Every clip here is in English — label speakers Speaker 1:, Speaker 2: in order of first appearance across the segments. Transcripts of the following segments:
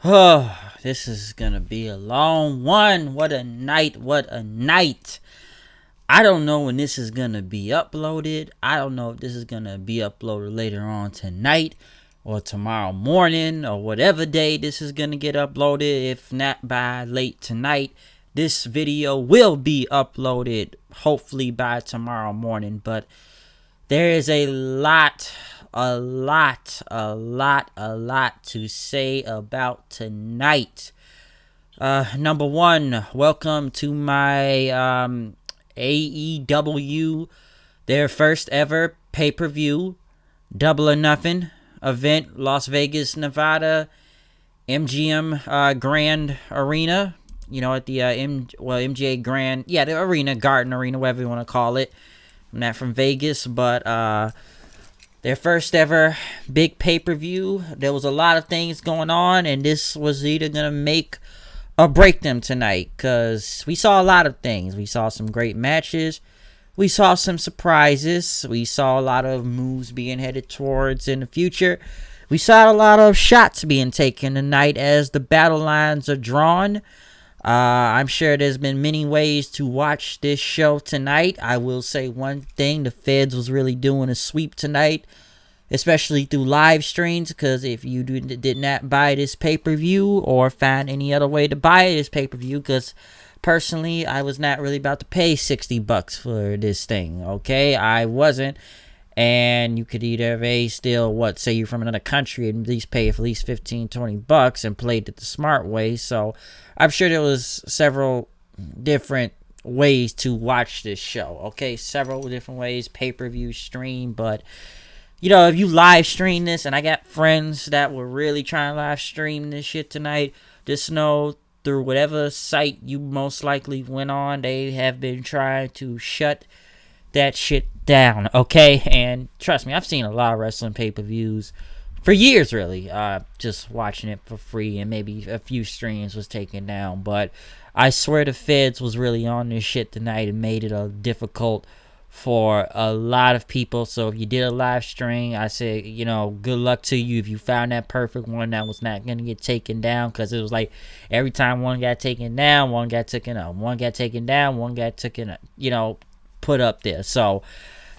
Speaker 1: Oh, this is gonna be a long one. What a night. What a night. I don't know when this is gonna be uploaded. I don't know if this is gonna be uploaded later on tonight or tomorrow morning or whatever day this is gonna get uploaded. If not by late tonight, this video will be uploaded hopefully by tomorrow morning. But there is a lot to say about tonight. Number one, welcome to my AEW, their first ever pay-per-view, Double or Nothing event, Las Vegas, Nevada, MGM Grand Arena. You know, at the MGA Grand, the arena, Garden Arena, whatever you want to call it. I'm not from Vegas, but their first ever big pay-per-view. There was a lot of things going on, and this was either going to make or break them tonight, because we saw a lot of things. We saw some great matches. We saw some surprises. We saw a lot of moves being headed towards in the future. We saw a lot of shots being taken tonight as the battle lines are drawn. I'm sure there's been many ways to watch this show tonight. I will say one thing, the Feds was really doing a sweep tonight, especially through live streams, because if you did not buy this pay-per-view or find any other way to buy this pay-per-view, because personally, I was not really about to pay $60 for this thing, okay? I wasn't. And you could either say you're from another country and at least pay at least $15-20 and played it the smart way. So I'm sure there was several different ways to watch this show, okay? Several different ways, pay-per-view, stream, but you know, if you live stream this, and I got friends that were really trying to live stream this shit tonight, just know through whatever site you most likely went on, they have been trying to shut that shit down, okay? And trust me, I've seen a lot of wrestling pay-per-views for years, really, just watching it for free, and maybe a few streams was taken down, but I swear the Feds was really on this shit tonight and made it difficult for a lot of people. So if you did a live stream, I say, you know, good luck to you if you found that perfect one that was not going to get taken down, because it was like every time one got taken down, one got taken up, one got taken down, one got taken up, you know, put up there. So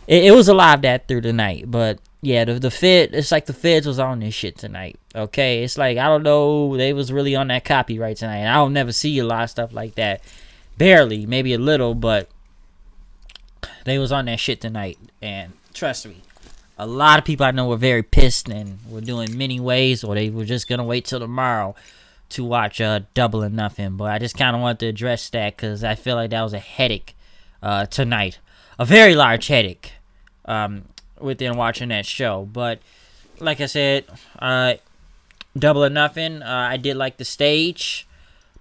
Speaker 1: it was a lot of that through the night. But yeah, the Fed, it's like the Feds was on this shit tonight, okay? It's like, I don't know, they was really on that copyright tonight. I don't never see a lot of stuff like that. Barely, maybe a little, but they was on that shit tonight. And trust me, a lot of people I know were very pissed and were doing many ways, or they were just going to wait till tomorrow to watch Double or Nothing. But I just kind of wanted to address that, because I feel like that was a headache tonight. A very large headache within watching that show. But like I said, Double or Nothing, I did like the stage.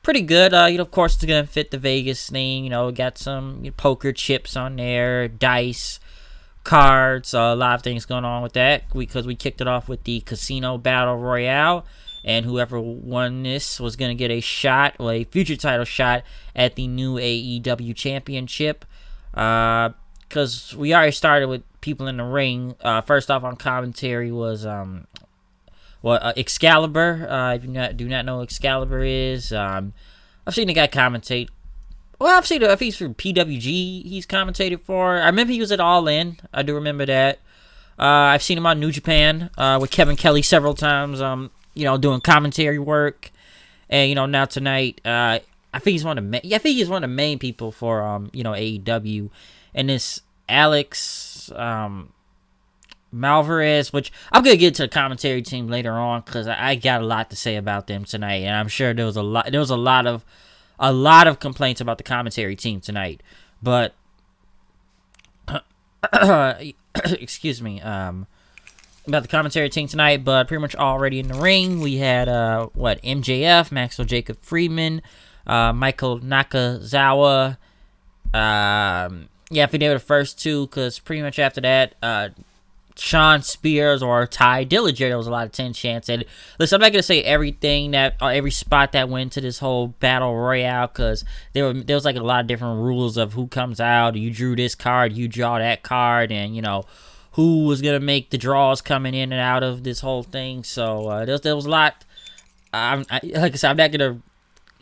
Speaker 1: Pretty good. You know, of course, it's gonna fit the Vegas thing. You know, got some poker chips on there, dice, cards, a lot of things going on with that, because we kicked it off with the Casino Battle Royale, and whoever won this was gonna get a shot, or a future title shot, at the new AEW Championship. Because we already started with people in the ring. First off on commentary was Excalibur. If you do not know who Excalibur is, I've seen the guy commentate. Well, I've seen if he's from PWG, he's commentated for. I remember he was at All In. I do remember that. I've seen him on New Japan with Kevin Kelly several times. You know, doing commentary work, and you know, now tonight, I think he's one of the main people for you know, AEW, and this Alex Malvarez, which I'm gonna get to the commentary team later on, because I got a lot to say about them tonight, and I'm sure there was a lot of complaints about the commentary team tonight. But excuse me, about the commentary team tonight. But pretty much already in the ring, we had MJF, Maxwell Jacob Friedman, Michael Nakazawa. I think they were the first two, because pretty much after that, Sean Spears or Ty Dillinger, there was a lot of 10 chance. And listen, I'm not gonna say everything that every spot that went to this whole battle royale, because there was like a lot of different rules of who comes out. You drew this card, you draw that card, and you know who was gonna make the draws coming in and out of this whole thing. So there was a lot like I said, I'm not gonna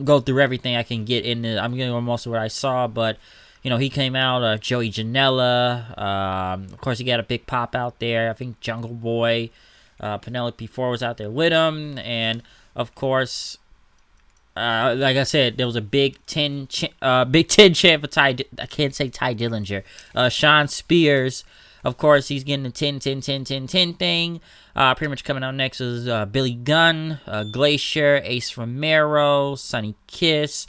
Speaker 1: go through everything I can get in the. I'm gonna go most of what I saw, but he came out. Joey Janela. Of course, he got a big pop out there. I think Jungle Boy, Penelope Ford was out there with him, and of course, like I said, there was a Big Ten chant for Ty. I can't say Ty Dillinger. Sean Spears. Of course, he's getting the 10, 10, 10, 10, 10 thing. Pretty much coming out next is Billy Gunn, Glacier, Ace Romero, Sonny Kiss,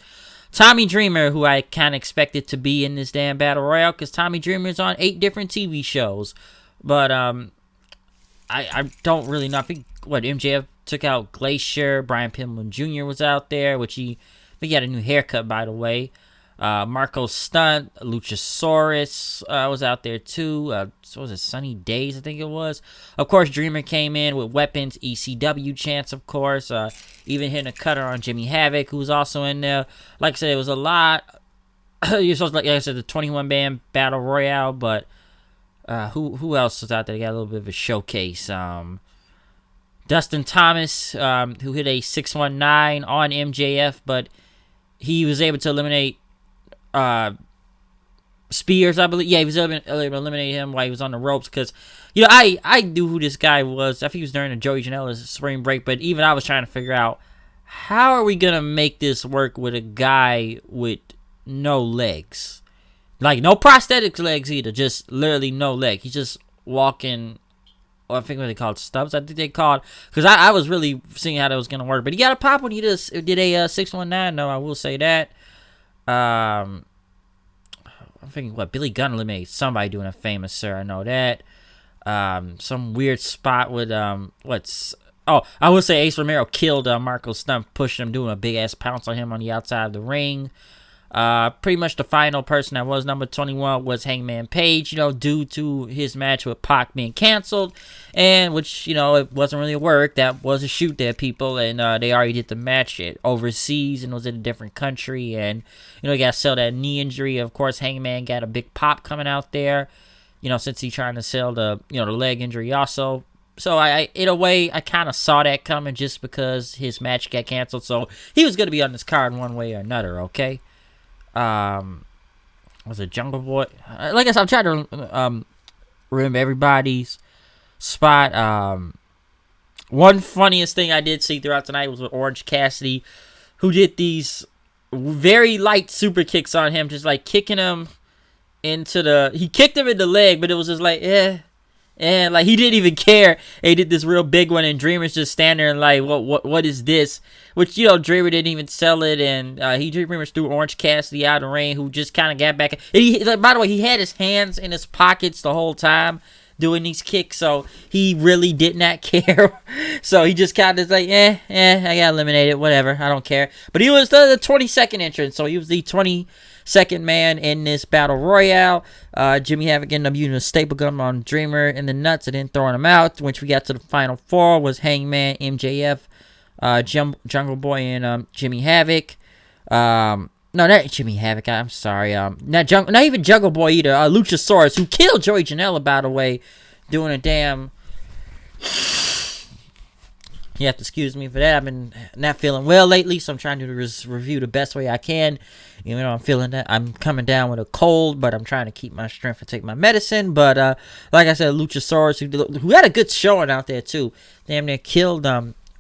Speaker 1: Tommy Dreamer, who I kind of expected to be in this damn Battle Royale because Tommy Dreamer's on 8 different TV shows. But I don't really know. I think, MJF took out Glacier, Brian Pillman Jr. was out there, I think he had a new haircut, by the way. Marco Stunt, Luchasaurus was out there too. So was it Sunny Days? I think it was. Of course, Dreamer came in with weapons, ECW chants, of course. Even hitting a cutter on Jimmy Havoc, who was also in there. Like I said, it was a lot. You're supposed to, like I said, the 21-man battle royale, but who else was out there? They got a little bit of a showcase. Dustin Thomas, who hit a 619 on MJF, but he was able to eliminate Spears, I believe. Yeah, he was able to eliminate him while he was on the ropes because, I knew who this guy was. I think he was during the Joey Janela's spring break, but even I was trying to figure out how are we going to make this work with a guy with no legs? Like, no prosthetic legs either, just literally no leg. He's just walking, or I think what they called stubs, I think they called, because I was really seeing how that was going to work. But he got a pop when he did a 619, though, I will say that. I'm thinking, Billy Gunn eliminated somebody doing a famous sir. I know that. Some weird spot with, I will say Ace Romero killed Marco Stunt, pushing him, doing a big-ass pounce on him on the outside of the ring. Pretty much the final person that was number 21 was Hangman Page, due to his match with Pac being canceled, and which, it wasn't really a work. That was a shoot there, people, and they already did the match overseas and was in a different country, and, he got to sell that knee injury. Of course, Hangman got a big pop coming out there, since he's trying to sell the, the leg injury also. So, in a way, I kind of saw that coming just because his match got canceled, so he was going to be on this card one way or another, okay? Was it Jungle Boy? Like I said, I'm trying to remember everybody's spot. One funniest thing I did see throughout tonight was with Orange Cassidy, who did these very light super kicks on him, just like kicking him he kicked him in the leg, but it was just like, and like he didn't even care. And he did this real big one, and Dreamer's just standing there and like, what is this? Which, Dreamer didn't even sell it, and Dreamer threw Orange Cassidy out of the ring, who just kind of got back. And by the way, he had his hands in his pockets the whole time doing these kicks, so he really did not care. So he just kind of like, I got eliminated, whatever, I don't care. But he was the 22nd entrant, so he was the 22nd man in this battle royale. Jimmy Havoc ended up using a staple gun on Dreamer in the nuts and then throwing him out. Once we got to the final 4 was Hangman, MJF, Jungle Boy, and Jimmy Havoc. No, not Jimmy Havoc. I'm sorry. Not even Jungle Boy either. Luchasaurus, who killed Joey Janela, by the way, doing a damn. You have to excuse me for that. I've been not feeling well lately, so I'm trying to review the best way I can. I'm feeling that I'm coming down with a cold, but I'm trying to keep my strength and take my medicine. But like I said, Luchasaurus, who had a good showing out there too, damn near killed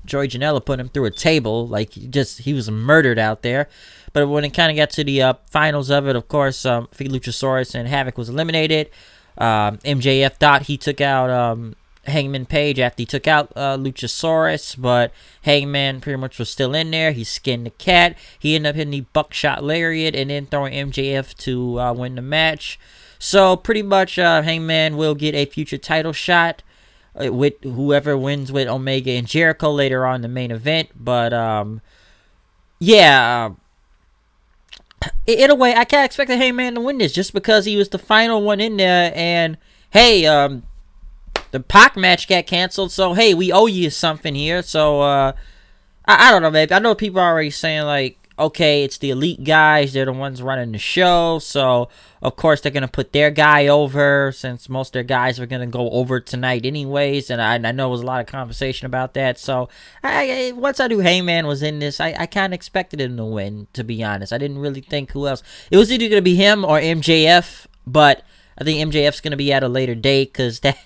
Speaker 1: Joey Janela, put him through a table. Like, he was murdered out there. But when it kind of got to the finals of it, of course, I think Luchasaurus and Havoc was eliminated. MJF thought he took out Hangman Page after he took out Luchasaurus, but Hangman pretty much was still in there. He skinned the cat. He ended up hitting the buckshot lariat and then throwing MJF to win the match. So pretty much Hangman will get a future title shot with whoever wins with Omega and Jericho later on in the main event. But in a way, I can't expect the Hangman to win this just because he was the final one in there. And hey, the Pac match got canceled, so hey, we owe you something here. So I don't know, babe. I know people are already saying like, okay, it's the elite guys. They're the ones running the show. So, of course, they're going to put their guy over since most of their guys are going to go over tonight anyways. And I know there was a lot of conversation about that. So, once I knew Hangman was in this, I kind of expected him to win, to be honest. I didn't really think who else. It was either going to be him or MJF, but I think MJF's going to be at a later date because that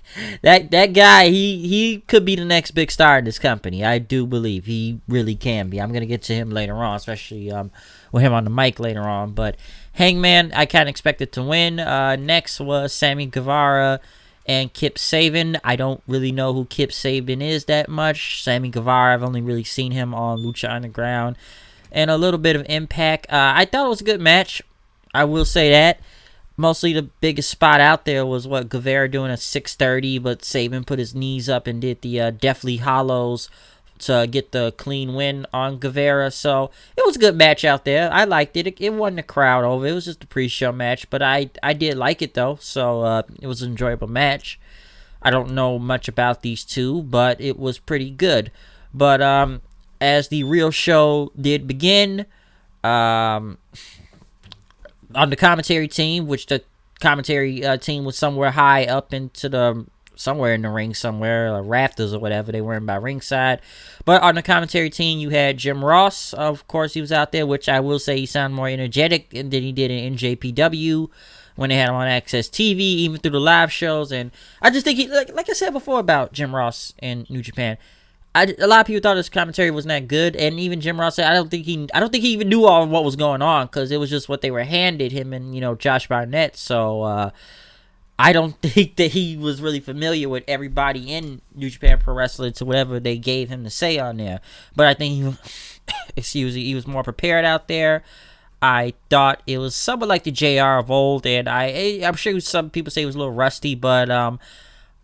Speaker 1: guy, he could be the next big star in this company. I do believe he really can be. I'm going to get to him later on, especially with him on the mic later on. But Hangman, I kind of expected to win. Next was Sammy Guevara and Kip Sabian. I don't really know who Kip Sabian is that much. Sammy Guevara, I've only really seen him on Lucha Underground and a little bit of Impact. I thought it was a good match. I will say that. Mostly the biggest spot out there was Guevara doing a 630, but Sabian put his knees up and did the Deathly Hollows to get the clean win on Guevara. So it was a good match out there. I liked it. It wasn't a crowd over. It was just a pre-show match, but I did like it though. So it was an enjoyable match. I don't know much about these two, but it was pretty good. But as the real show did begin, on the commentary team, which the commentary team was somewhere high up into somewhere in the ring somewhere, rafters or whatever. They weren't by ringside. But on the commentary team, you had Jim Ross. Of course, he was out there, which I will say he sounded more energetic than he did in NJPW when they had him on Access TV, even through the live shows. And I just think he, like I said before about Jim Ross in New Japan, a lot of people thought his commentary wasn't that good, and even Jim Ross said I don't think he even knew all of what was going on because it was just what they were handed him and Josh Barnett. So I don't think that he was really familiar with everybody in New Japan Pro Wrestling to whatever they gave him to say on there. But I think he was more prepared out there. I thought it was somewhat like the JR of old, and I'm sure some people say it was a little rusty, but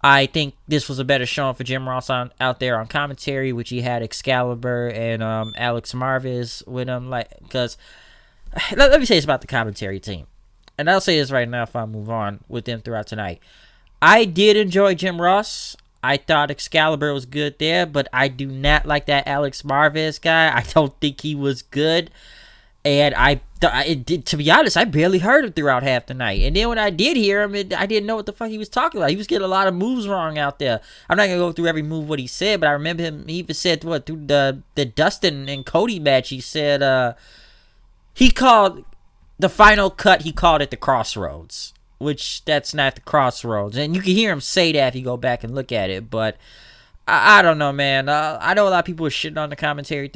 Speaker 1: I think this was a better showing for Jim Ross out there on commentary, which he had Excalibur and Alex Marvez with him. Because let me say this about the commentary team, and I'll say this right now if I move on with them throughout tonight. I did enjoy Jim Ross. I thought Excalibur was good there, but I do not like that Alex Marvez guy. I don't think he was good. And to be honest, I barely heard him throughout half the night. And then when I did hear him, I didn't know what the fuck he was talking about. He was getting a lot of moves wrong out there. I'm not going to go through every move what he said, but I remember him, he even said, through the Dustin and Cody match, he said, he called the final cut, he called it the Crossroads, which that's not the Crossroads. And you can hear him say that if you go back and look at it, but I don't know, man. I know a lot of people were shitting on the commentary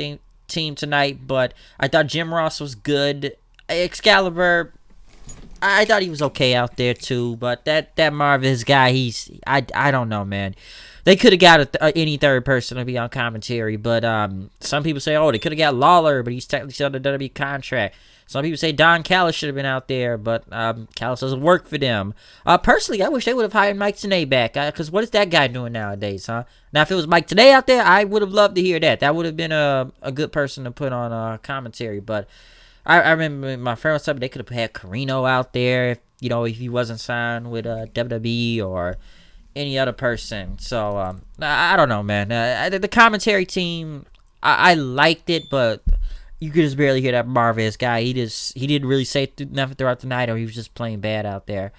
Speaker 1: team tonight, but I thought Jim Ross was good. Excalibur, I thought he was okay out there too, but that Marvez guy, I don't know, man. They could have got any third person to be on commentary, but some people say, they could have got Lawler, but he's technically still on the WWE contract. Some people say Don Callis should have been out there, but Callis doesn't work for them. Personally, I wish they would have hired Mike Tenay back, because what is that guy doing nowadays, huh? Now, if it was Mike Tenay out there, I would have loved to hear that. That would have been a good person to put on commentary, but I remember my friend was telling me they could have had Carino out there, if he wasn't signed with WWE or any other person. So, I don't know, man. The commentary team, I liked it, but you could just barely hear that Marvez guy. He didn't really say nothing throughout the night, or he was just playing bad out there.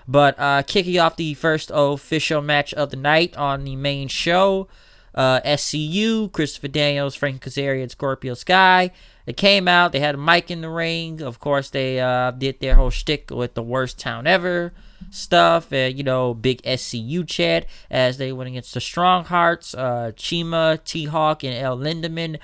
Speaker 1: But kicking off the first official match of the night on the main show, SCU, Christopher Daniels, Frank Kazarian, and Scorpio Sky. They came out. They had a mic in the ring. Of course, they did their whole shtick with the worst town ever stuff, and big SCU chat as they went against the Strong Hearts, Chima, T-Hawk, and El Lindemann.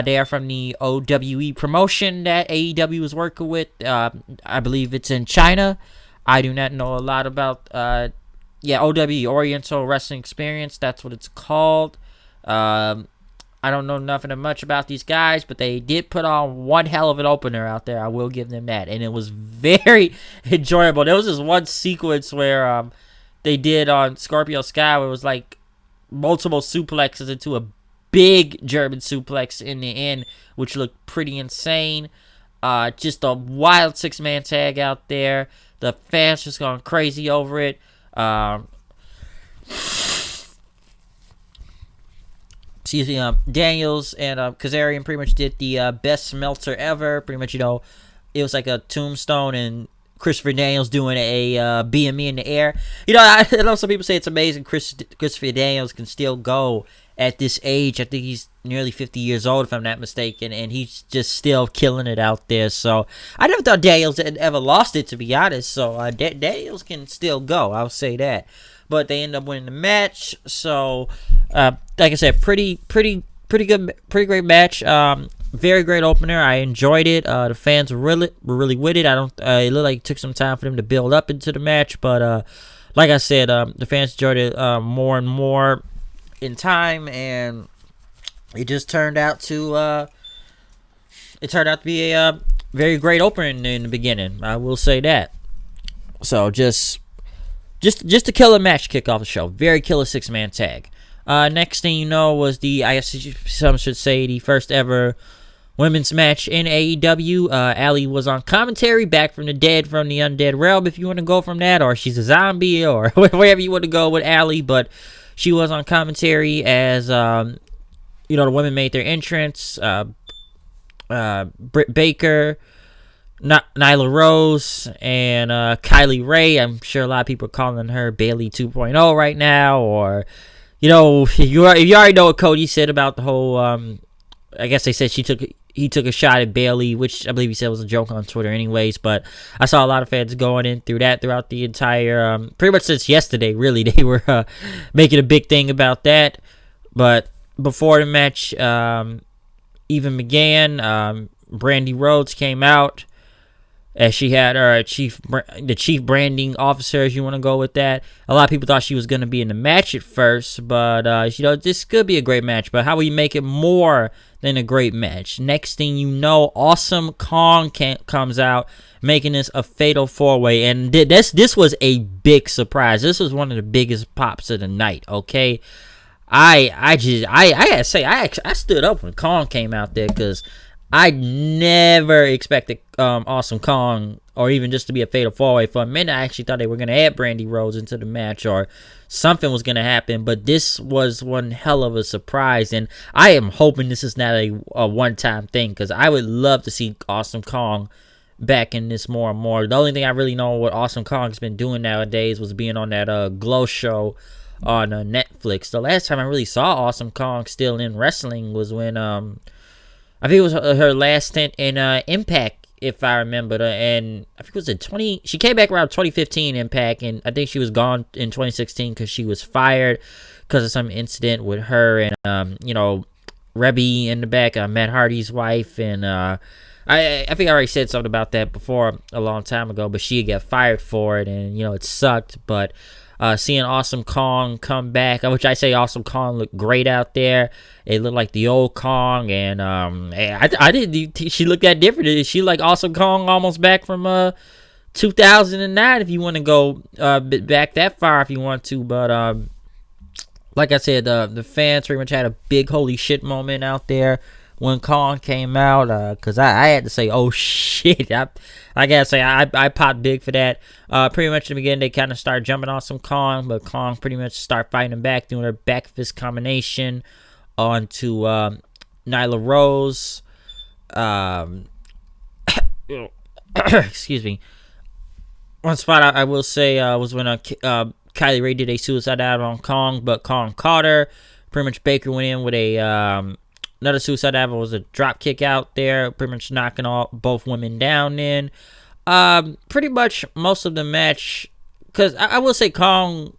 Speaker 1: They are from the OWE promotion that AEW was working with. I believe it's in China. I do not know a lot about OWE, Oriental Wrestling Experience. That's what it's called. I don't know nothing much about these guys, but they did put on one hell of an opener out there. I will give them that, and it was very enjoyable. There was this one sequence where they did on Scorpio Sky where it was like multiple suplexes into a big German suplex in the end, which looked pretty insane. Just a wild 6-man tag out there. The fans just going crazy over it. excuse me, Daniels and Kazarian pretty much did the best Meltzer ever. Pretty much, it was like a tombstone and Christopher Daniels doing a BME in the air. I know some people say it's amazing Christopher Daniels can still go at this age. I think he's nearly 50 years old, if I'm not mistaken, and he's just still killing it out there. So I never thought Daniels had ever lost it, to be honest. So Daniels can still go. I'll say that. But they end up winning the match. So like I said, pretty good, pretty great match. Very great opener. I enjoyed it. The fans were really with it. It looked like it took some time for them to build up into the match, but like I said, the fans enjoyed it more and more in time, and it just turned out to be a very great opener in the beginning. I will say that. So just a killer match to kick off the show. Very killer 6-man tag. Next thing you know was I guess some should say, the first ever women's match in AEW. Allie was on commentary, back from the dead, from the undead realm, if you want to go from that, or she's a zombie, or wherever you want to go with Allie. But she was on commentary as the women made their entrance. Britt Baker, Nyla Rose, and Kylie Ray. I'm sure a lot of people are calling her Bayley 2.0 right now, or you already know what Cody said about the whole. I guess they said he took a shot at Bayley, which I believe he said was a joke on Twitter anyways, but I saw a lot of fans going in throughout the entire, pretty much since yesterday, really. They were making a big thing about that. But before the match even began, Brandy Rhodes came out, as she had her chief branding officer, as you want to go with that. A lot of people thought she was going to be in the match at first, but this could be a great match. But how will you make it more than a great match? Next thing you know, Awesome Kong comes out, making this a fatal 4-way, and this was a big surprise. This was one of the biggest pops of the night. Okay, I gotta say, I stood up when Kong came out there, because I never expected Awesome Kong, or even just to be a fatal 4-way. For a minute, I actually thought they were going to add Brandy Rhodes into the match, or something was going to happen. But this was one hell of a surprise, and I am hoping this is not a one-time thing, because I would love to see Awesome Kong back in this more and more. The only thing I really know what Awesome Kong's been doing nowadays was being on that Glow show on Netflix. The last time I really saw Awesome Kong still in wrestling was when I think it was her last stint in Impact, if I remember. And I think it was she came back around 2015 Impact, and I think she was gone in 2016 because she was fired because of some incident with her and Rebby in the back, Matt Hardy's wife. And I think I already said something about that before a long time ago, but she got fired for it, and it sucked. But seeing Awesome Kong come back, which I say Awesome Kong looked great out there. It looked like the old Kong, and I didn't. She looked that different. Is she like Awesome Kong almost back from 2009? If you want to go back that far, if you want to, but like I said, the fans pretty much had a big holy shit moment out there when Kong came out, because I had to say, oh shit, I gotta say, I popped big for that. Pretty much in the beginning, they kind of started jumping on some Kong, but Kong pretty much started fighting them back, doing her back fist combination onto Nyla Rose. Excuse me. One spot I will say was when Kylie Ray did a suicide dive on Kong, but Kong caught her. Pretty much Baker went in with another suicide dive. Was a drop kick out there, pretty much knocking both women down. In pretty much most of the match, because I will say Kong,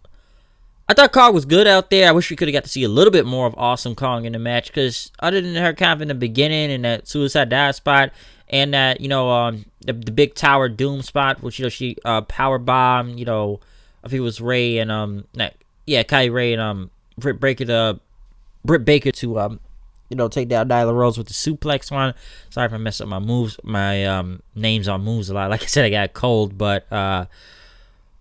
Speaker 1: I thought Kong was good out there. I wish we could have got to see a little bit more of Awesome Kong in the match, because other than her kind of in the beginning and that suicide dive spot and that the big tower doom spot, which she power bomb, I think it was Ray and Kylie Ray and Britt Baker to take down Nyla Rose with the suplex one. Sorry if I mess up my moves, my names on moves a lot. Like I said, I got a cold, but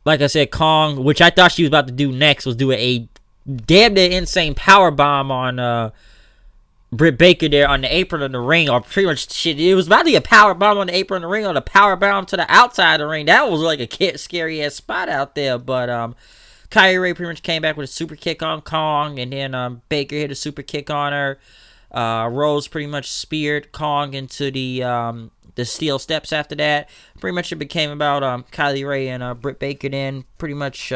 Speaker 1: like I said, Kong, which I thought she was about to do next, was doing a damn near insane power bomb on Britt Baker there on the apron of the ring, or pretty much shit. It was about to be a power bomb on the apron of the ring, or the power bomb to the outside of the ring. That was like a scary ass spot out there, but Kylie Ray pretty much came back with a super kick on Kong, and then Baker hit a super kick on her. Rose pretty much speared Kong into the steel steps after that. Pretty much it became about Kylie Ray and Britt Baker then. Pretty much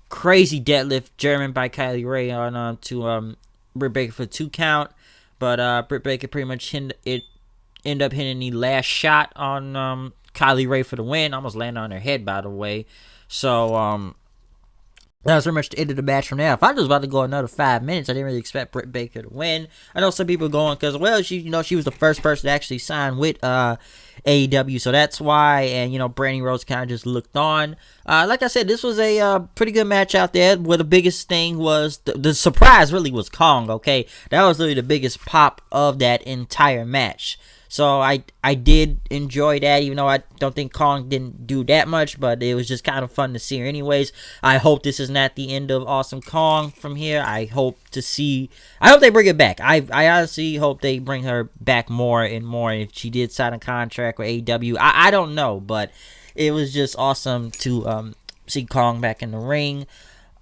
Speaker 1: crazy deadlift German by Kylie Ray on to Britt Baker for 2 count. But Britt Baker pretty much ended up hitting the last shot on Kylie Ray for the win. Almost landed on her head, by the way. So that was pretty much the end of the match from there. If I was about to go another 5 minutes, I didn't really expect Britt Baker to win. I know some people going because, well, she was the first person to actually sign with AEW, so that's why. And Brandy Rose kind of just looked on. Like I said, this was a pretty good match out there. Where the biggest thing was the surprise really was Kong. Okay, that was really the biggest pop of that entire match. So I did enjoy that, even though I don't think Kong didn't do that much, but it was just kind of fun to see her anyways. I hope this is not the end of Awesome Kong from here. I hope they bring it back. I honestly hope they bring her back more and more. If she did sign a contract with AEW, I don't know, but it was just awesome to see Kong back in the ring.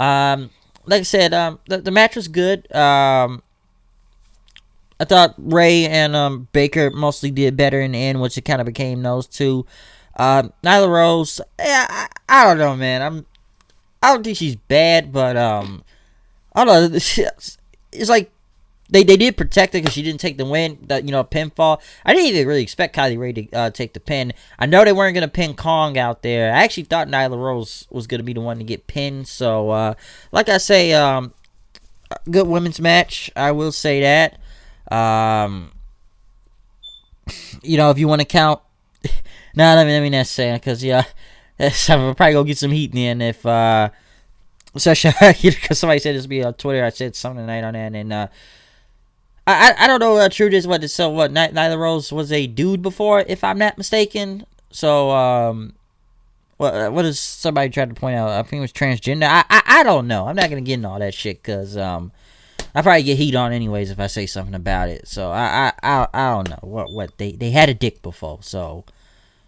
Speaker 1: Like I said, the match was good. I thought Ray and Baker mostly did better in the end, which it kind of became those two. Nyla Rose, I don't know, man. I don't think she's bad, but I don't know. It's like they did protect her because she didn't take the win, pinfall. I didn't even really expect Kylie Ray to take the pin. I know they weren't gonna pin Kong out there. I actually thought Nyla Rose was gonna be the one to get pinned. So, like I say, good women's match. I will say that. If you want to count, no, let me not say it, because I'm probably gonna get some heat in the end if because somebody said this to me on Twitter. I said something tonight on that, and I don't know what truth is. Nyla Rose was a dude before, if I'm not mistaken. So what is somebody tried to point out? I think it was transgender. I don't know. I'm not gonna get into all that shit because I probably get heat on anyways if I say something about it. So I don't know what they had a dick before. So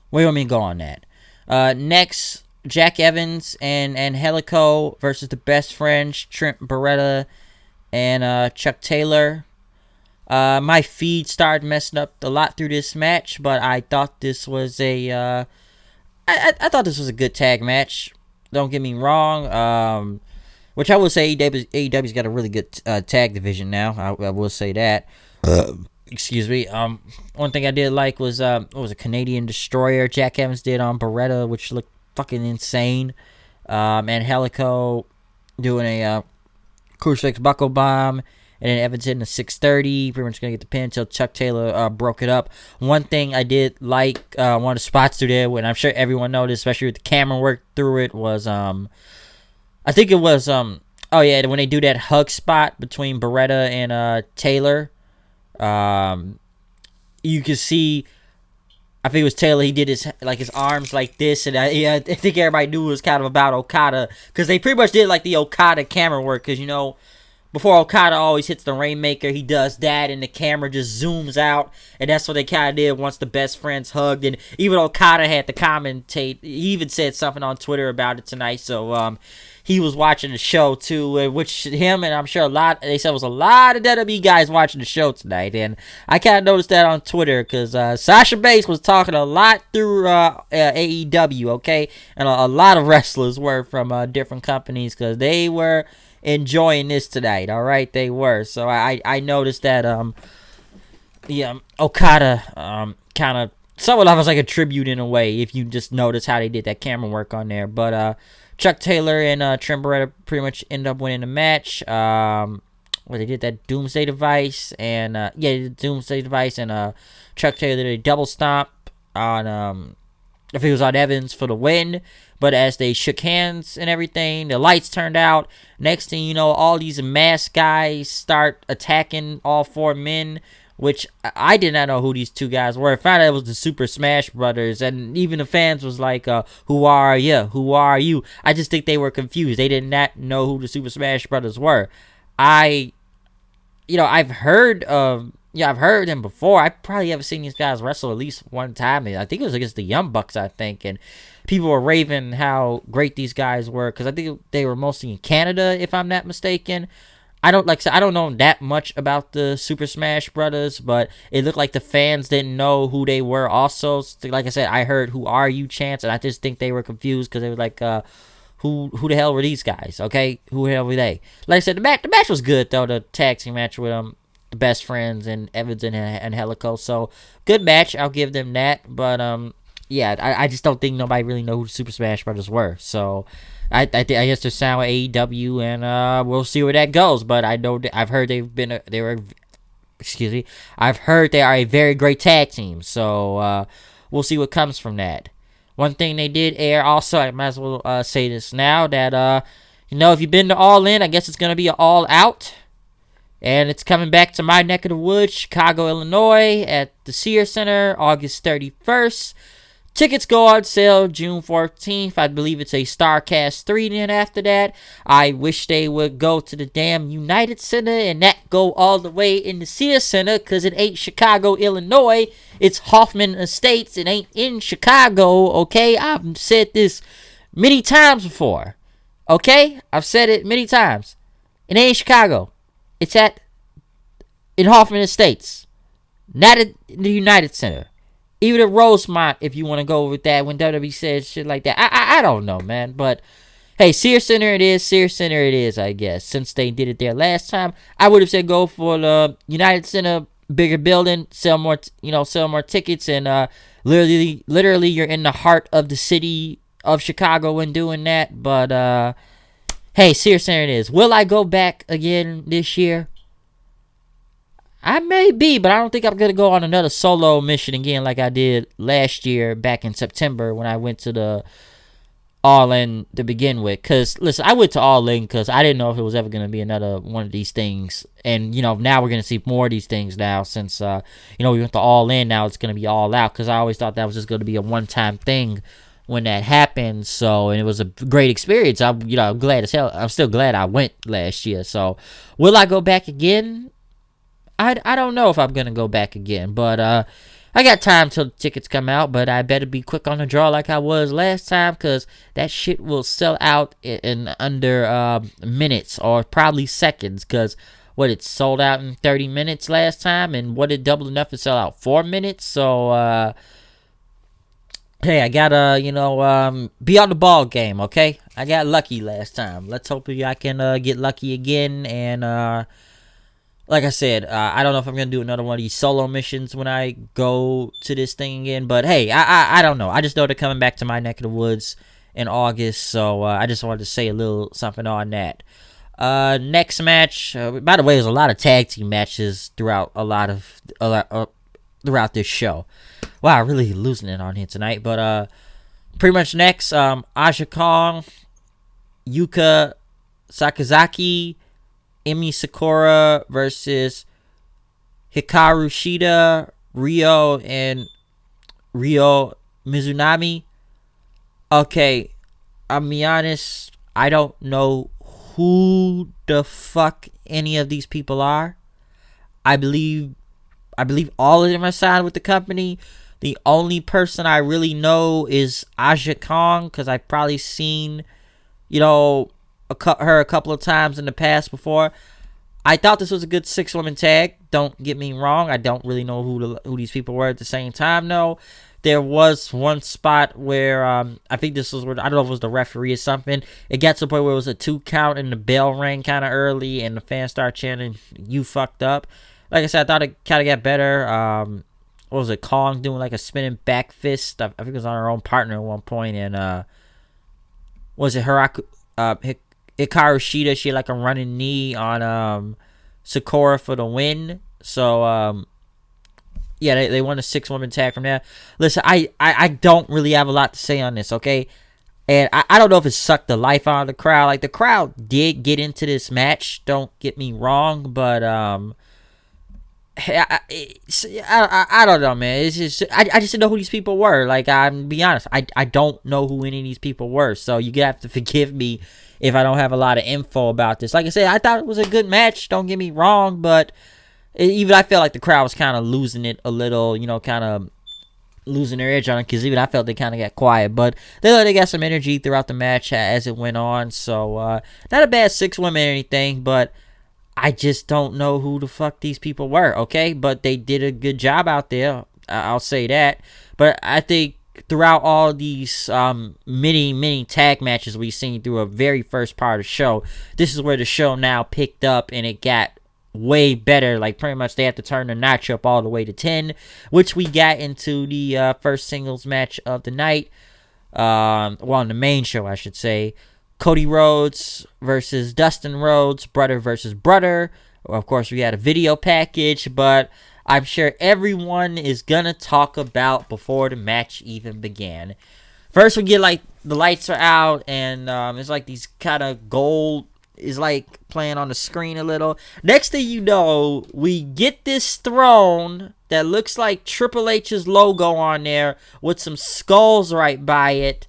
Speaker 1: where do you want me to go on that? Next, Jack Evans and Helico versus the Best Friends, Trent Beretta and Chuck Taylor. My feed started messing up a lot through this match, but I thought this was I thought this was a good tag match. Don't get me wrong. Which I will say, AEW's got a really good tag division now. I will say that. Excuse me. One thing I did like was what was a Canadian Destroyer Jack Evans did on Beretta, which looked fucking insane. And Helico doing a Crucifix Buckle Bomb, and then Evans hitting a 630. Pretty much gonna get the pin until Chuck Taylor broke it up. One thing I did like, one of the spots through there, and I'm sure everyone noticed, especially with the camera work through it, was I think it was when they do that hug spot between Beretta and Taylor, you can see, I think it was Taylor, he did his arms like this, and I think everybody knew it was kind of about Okada, because they pretty much did like the Okada camera work, because before Okada always hits the Rainmaker, he does that, and the camera just zooms out, and that's what they kind of did once the Best Friends hugged, and even Okada had to commentate. He even said something on Twitter about it tonight, so he was watching the show too, which him and I'm sure they said was a lot of WWE guys watching the show tonight, and I kind of noticed that on Twitter, because Sasha Banks was talking a lot through AEW, okay, and a lot of wrestlers were from different companies, because they were enjoying this tonight. All right, they were. So I noticed that Okada kind of somewhat was like a tribute in a way, if you just notice how they did that camera work on there. But Chuck Taylor and Trent Beretta pretty much ended up winning the match. Where they did that Doomsday Device, and Doomsday Device, and Chuck Taylor did a double stomp on I think it was on Evans for the win. But as they shook hands and everything, the lights turned out. Next thing you know, all these masked guys start attacking all 4 men, which I did not know who these 2 guys were. I found out it was the Super Smash Brothers, and even the fans was like, who are you? Who are you? I just think they were confused. They did not know who the Super Smash Brothers were. I've heard of I've heard them before. I probably haven't seen these guys wrestle at least one time. I think it was against the Young Bucks, I think. And people were raving how great these guys were, because I think they were mostly in Canada, if I'm not mistaken. I don't know that much about the Super Smash Brothers, but it looked like the fans didn't know who they were also. So, like I said, I heard "Who are you?" chants, and I just think they were confused, because they were like, who the hell were these guys? Okay, who the hell were they? Like I said, the match was good, though. The tag team match with the Best Friends and Evans and Helico. So good match. I'll give them that. But yeah, I just don't think nobody really know who the Super Smash Brothers were. So I guess they're signed with AEW, and we'll see where that goes. But I know I've heard I've heard they are a very great tag team. So we'll see what comes from that. One thing they did air also, I might as well say this now, that if you've been to All In, I guess it's gonna be an All Out. And it's coming back to my neck of the woods, Chicago, Illinois, at the Sears Center, August 31st. Tickets go on sale June 14th. I believe it's a StarCast 3 then after that. I wish they would go to the damn United Center and not go all the way in the Sears Center, because it ain't Chicago, Illinois. It's Hoffman Estates. It ain't in Chicago, okay? I've said this many times before, okay? I've said it many times. It ain't Chicago. It's in Hoffman Estates, not at the United Center. Even at Rosemont, if you want to go with that, when WWE says shit like that. I don't know, man. But, hey, Sears Center it is. Sears Center it is, I guess. Since they did it there last time, I would have said go for the United Center, bigger building, sell more tickets, and literally you're in the heart of the city of Chicago when doing that. But, hey, Sears Center it is. Will I go back again this year? I may be, but I don't think I'm going to go on another solo mission again like I did last year back in September when I went to the All In to begin with. Because, listen, I went to All In because I didn't know if it was ever going to be another one of these things. And, now we're going to see more of these things now since, we went to All In. Now it's going to be All Out, because I always thought that was just going to be a one-time thing when that happened. So, and it was a great experience. I'm glad as hell. I'm still glad I went last year. So, will I go back again? I don't know if I'm going to go back again, but I got time till the tickets come out, but I better be quick on the draw like I was last time, because that shit will sell out in under minutes or probably seconds, because it sold out in 30 minutes last time, and what did Double or Nothing sell out? 4 minutes? So, hey, I gotta, be on the ball game, okay? I got lucky last time. Let's hope I can get lucky again, and like I said, I don't know if I'm going to do another one of these solo missions when I go to this thing again. But, hey, I don't know. I just know they're coming back to my neck of the woods in August. So, I just wanted to say a little something on that. Next match. By the way, there's a lot of tag team matches throughout throughout this show. Wow, I'm really losing it on here tonight. But pretty much next, Aja Kong, Yuka Sakazaki, Emi Sakura versus Hikaru Shida, Ryo, and Ryo Mizunami. Okay, I'll be honest, I don't know who the fuck any of these people are. I believe all of them are signed with the company. The only person I really know is Aja Kong, because I've probably seen, her a couple of times in the past before. I thought this was a good 6-woman tag. Don't get me wrong. I don't really know who these people were at the same time, though. There was one spot where I think this was where, I don't know if it was the referee or something. It got to the point where it was a 2 count and the bell rang kind of early and the fans started chanting, "You fucked up." Like I said, I thought it kind of got better. What was it? Kong doing like a spinning back fist. I think it was on her own partner at one point. And was it Hikaru Shida? She had like a running knee on Sakura for the win. So yeah, they won a 6-woman tag from there. Listen, I don't really have a lot to say on this, okay? And I don't know if it sucked the life out of the crowd. Like, the crowd did get into this match, don't get me wrong, but I don't know, man. It's just I just didn't know who these people were. Like, I'm be honest, I don't know who any of these people were. So you have to forgive me if I don't have a lot of info about this. Like I said, I thought it was a good match. Don't get me wrong, but Even I felt like the crowd was kind of losing it a little, kind of losing their edge on it, because even I felt they kind of got quiet. But they got some energy throughout the match as it went on. So not a bad 6 women or anything, but I just don't know who the fuck these people were, okay? But they did a good job out there. I'll say that. But I think throughout all these many tag matches we've seen through a very first part of the show, this is where the show now picked up and it got way better. Like, pretty much they had to turn the notch up all the way to 10, which we got into the first singles match of the night. On the main show, I should say. Cody Rhodes versus Dustin Rhodes, brother versus brother. Of course, we had a video package, but I'm sure everyone is gonna talk about before the match even began. First, we get like the lights are out, and it's like these kind of gold is like playing on the screen a little. Next thing you know, we get this throne that looks like Triple H's logo on there with some skulls right by it.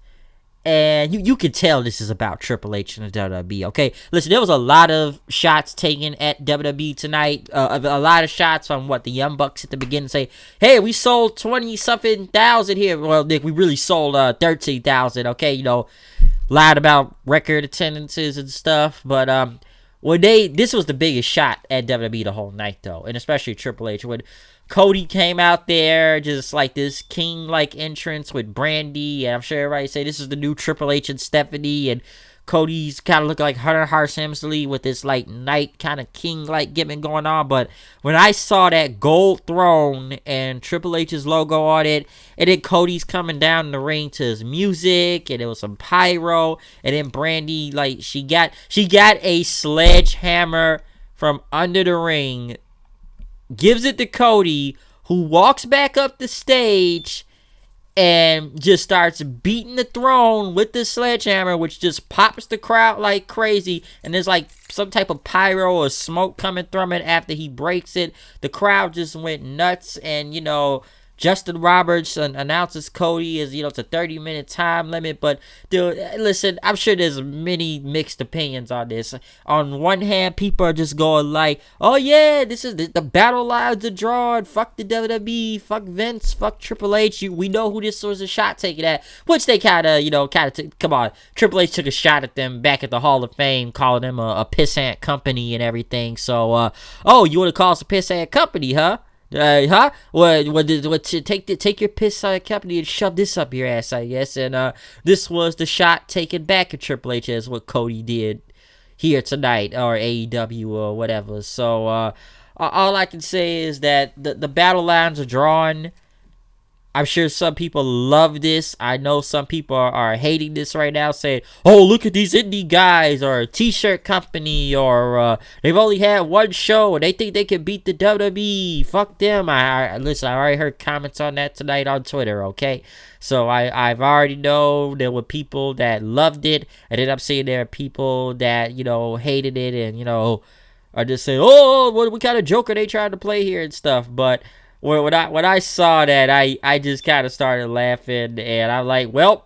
Speaker 1: And you can tell this is about Triple H and the WWE, okay? Listen, there was a lot of shots taken at WWE tonight. A lot of shots on the Young Bucks at the beginning say, hey, we sold 20-something thousand here. Well, Nick, we really sold 13,000, okay? Lied about record attendances and stuff. But this was the biggest shot at WWE the whole night, though. And especially Triple H. When Cody came out there, just like this king-like entrance with Brandy, and I'm sure everybody say this is the new Triple H and Stephanie, and Cody's kind of looking like Hunter Hearst Helmsley with this like knight kind of king-like gimmick going on. But when I saw that gold throne and Triple H's logo on it, and then Cody's coming down in the ring to his music, and it was some pyro, and then Brandy, like, she got a sledgehammer from under the ring, gives it to Cody, who walks back up the stage and just starts beating the throne with the sledgehammer, which just pops the crowd like crazy. And there's like some type of pyro or smoke coming from it after he breaks it. The crowd just went nuts, and Justin Roberts announces Cody as, it's a 30-minute time limit. But, dude, listen, I'm sure there's many mixed opinions on this. On one hand, people are just going like, oh, yeah, this is the battle lines are drawn. Fuck the WWE. Fuck Vince. Fuck Triple H. We know who this was a shot taken at. Which they kind of, come on. Triple H took a shot at them back at the Hall of Fame, calling them a pissant company and everything. So, you want to call us a pissant company, huh? Take your piss out of company and shove this up your ass, I guess. And this was the shot taken back at Triple H, as what Cody did here tonight, or AEW or whatever. So all I can say is that the battle lines are drawn. I'm sure some people love this. I know some people are hating this right now, saying, oh, look at these indie guys, or a t-shirt company, or they've only had one show and they think they can beat the WWE. Fuck them. Listen, I already heard comments on that tonight on Twitter, okay? So I've already know there were people that loved it, and then I'm seeing there are people that, hated it, and, are just saying, oh, what kind of joke are they trying to play here and stuff. But when I saw that, I just kind of started laughing, and I'm like, well,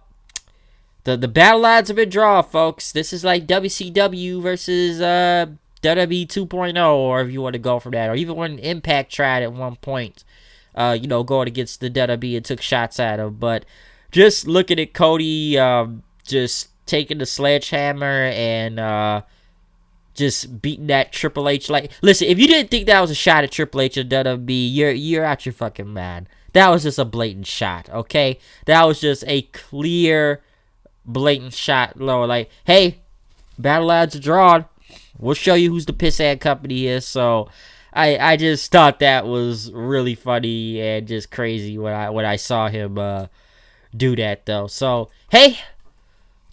Speaker 1: the battle lines have been drawn, folks. This is like WCW versus WWE 2.0, or if you want to go from that, or even when Impact tried at one point, going against the WWE and took shots at him. But just looking at Cody, just taking the sledgehammer and just beating that Triple H. Like, listen, if you didn't think that was a shot at Triple H and WWE, you're out your fucking mind. That was just a blatant shot, okay? That was just a clear, blatant shot. Like, hey, battle lines are drawn. We'll show you who's the pissant company is. So I just thought that was really funny and just crazy when I saw him do that, though. So, hey,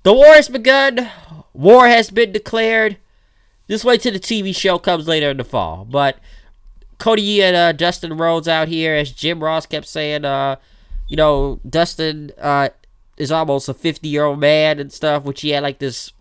Speaker 1: the war has begun. War has been declared. Just wait till the TV show comes later in the fall. But Cody and Dustin Rhodes out here, as Jim Ross kept saying, Dustin is almost a 50-year-old man and stuff, which he had like this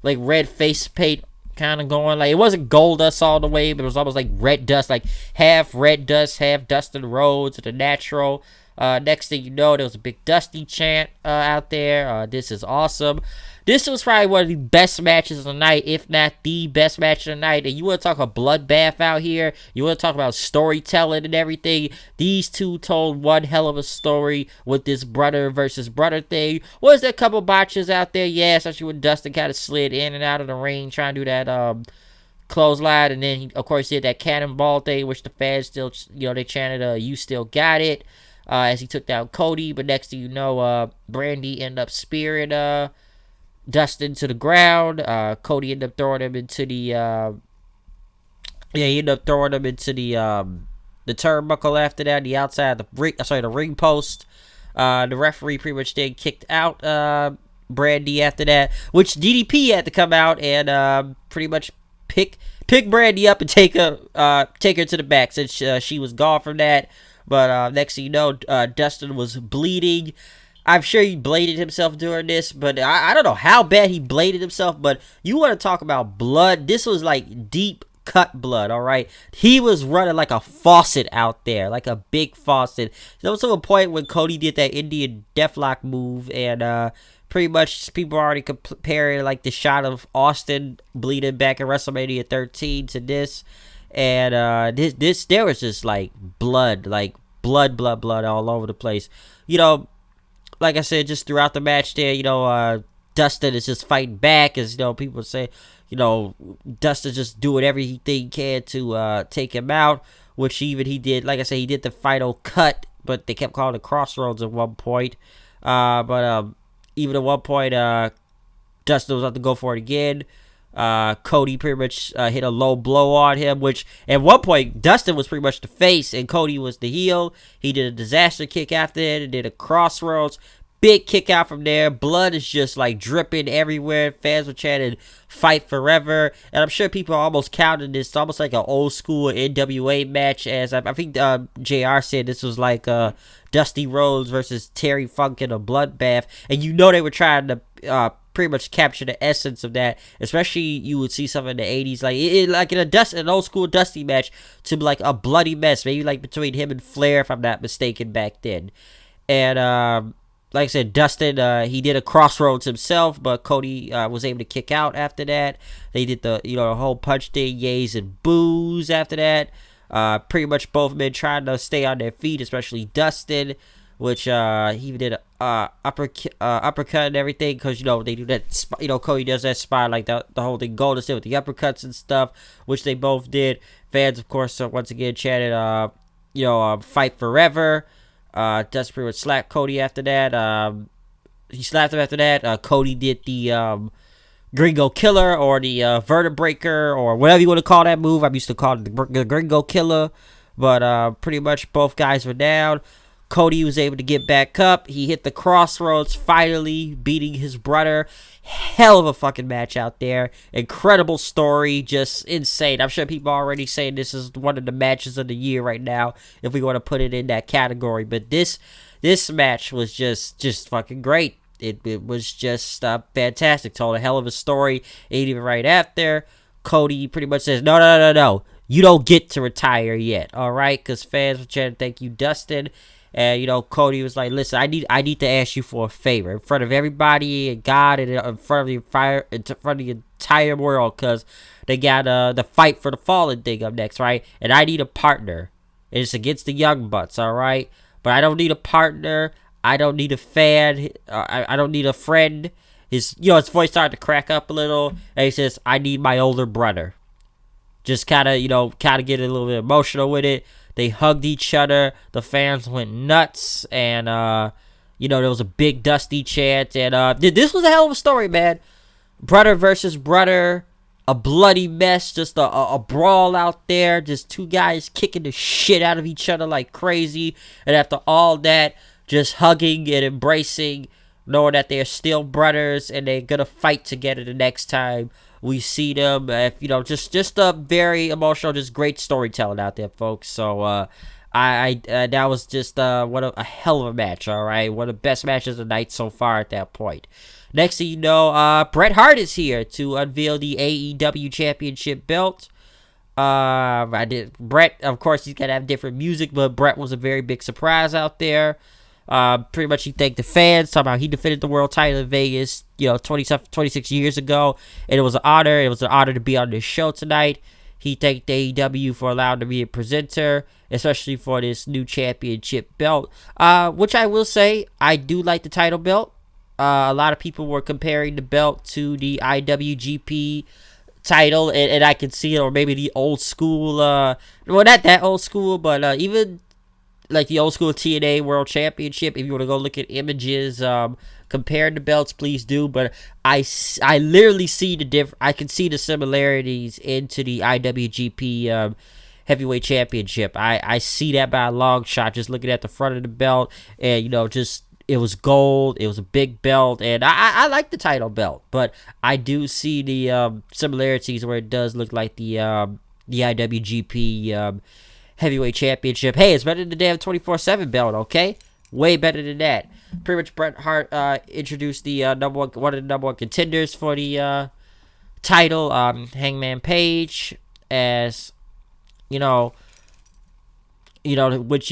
Speaker 1: like red face paint kind of going. Like, it wasn't gold dust all the way, but it was almost like red dust, like half red dust, half Dustin Rhodes, the natural. Next thing you know, there was a big Dusty chant out there. This is awesome. This was probably one of the best matches of the night, if not the best match of the night. And you want to talk a bloodbath out here? You want to talk about storytelling and everything? These two told one hell of a story with this brother versus brother thing. Was there a couple botches out there? Yeah, especially when Dustin kind of slid in and out of the ring trying to do that clothesline. And then, he, of course, did that cannonball thing, which the fans still, they chanted, "You still got it," as he took down Cody. But next thing you know, Brandy ended up spearing Dustin to the ground. Cody ended up throwing him into the he ended up throwing him into the turnbuckle after that, the outside the ring post. The referee pretty much then kicked out Brandy after that, which DDP had to come out and pretty much pick Brandy up and take her to the back since she was gone from that. But next thing you know, Dustin was bleeding. I'm sure he bladed himself during this, but I don't know how bad he bladed himself. But you want to talk about blood? This was like deep cut blood, all right? He was running like a faucet out there, like a big faucet. There was to a point when Cody did that Indian Deathlock move, and pretty much people are already comparing like the shot of Austin bleeding back in WrestleMania 13 to this. And this there was just like blood all over the place. Like I said, just throughout the match there, Dustin is just fighting back as, people say, Dustin just doing everything he can to take him out, which he did. Like I said, he did the final cut, but they kept calling it Crossroads at one point. But even at one point, Dustin was about to go for it again. Cody pretty much hit a low blow on him, which at one point Dustin was pretty much the face and Cody was the heel. He did a disaster kick after that and did a Crossroads. Big kick out from there. Blood is just like dripping everywhere. Fans were chanting "Fight Forever," and I'm sure people almost counted this almost like an old school NWA match. As I think JR said, this was like Dusty Rhodes versus Terry Funk in a bloodbath, and they were trying to pretty much capture the essence of that. Especially you would see some in the 80s, like in an old school Dusty match, to be like a bloody mess, maybe like between him and Flair, if I'm not mistaken, back then. And like I said, Dustin, he did a Crossroads himself, but Cody was able to kick out after that. They did the whole punch thing, yays and boos after that. Pretty much both men trying to stay on their feet, especially Dustin, which he did a uppercut and everything, because they do that. Cody does that spot, like the whole thing Goldust did with the uppercuts and stuff, which they both did. Fans, of course, once again chanted, "Fight Forever." Dustin pretty much slapped Cody after that. He slapped him after that. Cody did the Gringo Killer, or the Vertebraker, or whatever you want to call that move. I'm used to call it the Gringo Killer. But pretty much both guys were down. Cody was able to get back up. He hit the Crossroads, finally beating his brother. Hell of a fucking match out there. Incredible story. Just insane. I'm sure people are already saying this is one of the matches of the year right now, if we want to put it in that category. But this match was just fucking great. It was just fantastic. Told a hell of a story. And even right after, Cody pretty much says, no. You don't get to retire yet, all right? Because fans were trying to thank you, Dustin. And Cody was like, "Listen, I need to ask you for a favor in front of everybody and God, and in front of the entire world, because they got the Fight for the Fallen thing up next, right? And I need a partner. And it's against the Young Bucks, all right? But I don't need a partner. I don't need a fan. I don't need a friend." His voice started to crack up a little, and he says, "I need my older brother." Just kind of get a little bit emotional with it. They hugged each other. The fans went nuts. And, there was a big Dusty chant. And this was a hell of a story, man. Brother versus brother. A bloody mess. Just a brawl out there. Just two guys kicking the shit out of each other like crazy. And after all that, just hugging and embracing, knowing that they're still brothers and they're going to fight together the next time we see them. Just a very emotional, just great storytelling out there, folks. So that was just a hell of a match. All right, one of the best matches of the night so far at that point. Next thing you know, Bret Hart is here to unveil the AEW Championship belt. I did Brett. Of course, he's gotta have different music, but Brett was a very big surprise out there. Pretty much he thanked the fans. Somehow he defended the world title in Vegas, 26 years ago, and it was an honor. It was an honor to be on this show tonight. He thanked AEW for allowing him to be a presenter, especially for this new championship belt. Which I will say, I do like the title belt. A lot of people were comparing the belt to the IWGP title, and I can see it, or maybe the old school, well, not that old school, but even like the old school TNA World Championship. If you want to go look at images, comparing the belts, please do. But I literally see I can see the similarities into the IWGP Heavyweight Championship. I see that by a long shot, just looking at the front of the belt, and just it was gold. It was a big belt, and I like the title belt, but I do see the similarities where it does look like the IWGP Heavyweight Championship. Hey, it's better than the damn 24/7 belt, okay? Way better than that. Pretty much Bret Hart introduced the one of the number one contenders for the title, Hangman Page, as which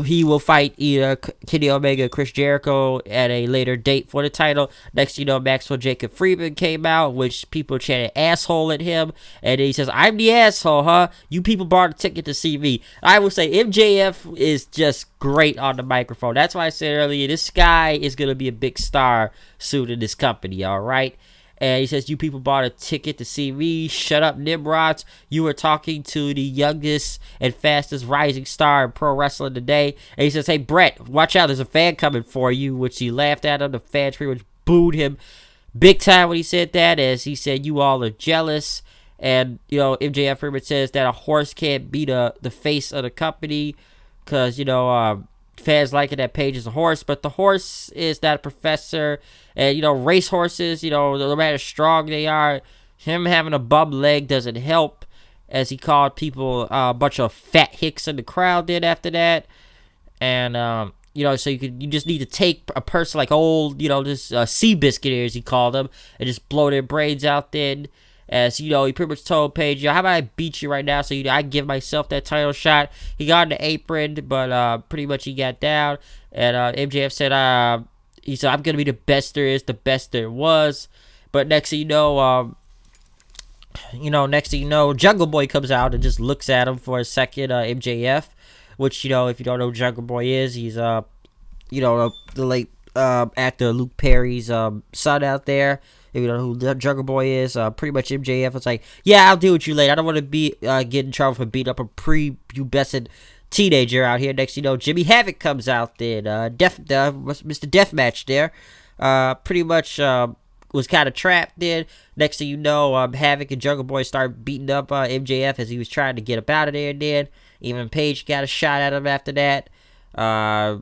Speaker 1: he will fight either Kenny Omega or Chris Jericho at a later date for the title. Next, Maxwell Jacob Friedman came out, which people chanted asshole at him. And he says, I'm the asshole, huh? You people bought a ticket to see me. I will say MJF is just great on the microphone. That's why I said earlier, this guy is going to be a big star soon in this company, all right? And he says, you people bought a ticket to see me. Shut up, Nimrods. You were talking to the youngest and fastest rising star in pro wrestling today. And he says, hey, Brett, watch out. There's a fan coming for you, which he laughed at him. The fans pretty much booed him big time when he said that, as he said, you all are jealous. And, MJF pretty much says that a horse can't be the face of the company because, fans like it that Page is a horse, but the horse is not a professor. And, race horses, no matter strong they are, him having a bum leg doesn't help, as he called people a bunch of fat hicks in the crowd did after that. And, so you just need to take a person like old, this Seabiscuit, as he called them, and just blow their brains out then. As, he pretty much told Page, how about I beat you right now so I give myself that title shot. He got in the apron, but pretty much he got down. And MJF said, he said, I'm going to be the best there is, the best there was. But next thing you know, Jungle Boy comes out and just looks at him for a second, MJF. Which, if you don't know who Jungle Boy is, he's, the late actor Luke Perry's son out there. If you don't know who Jungle Boy is, pretty much MJF was like, yeah, I'll deal with you later. I don't want to be get in trouble for beating up a prepubescent teenager out here. Next, Jimmy Havoc comes out then. Mr. Deathmatch there. Pretty much was kind of trapped then. Next thing you know, Havoc and Jungle Boy start beating up MJF as he was trying to get up out of there then. Even Page got a shot at him after that.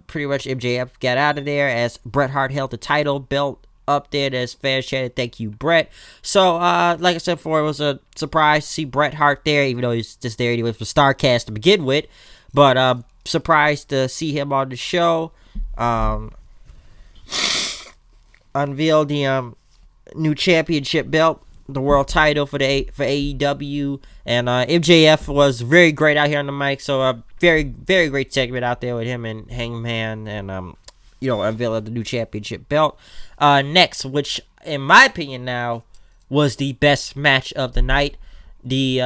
Speaker 1: Pretty much MJF got out of there as Bret Hart held the title belt up there as fans chanted, thank you, Bret. So, like I said before, it was a surprise to see Bret Hart there, even though he's just there anyway for StarCast to begin with. But, surprised to see him on the show. Unveiled the new championship belt, the world title for AEW. And MJF was very great out here on the mic. So, a very, very great segment out there with him and Hangman and, unveiling the new championship belt. Next, which in my opinion now was the best match of the night, the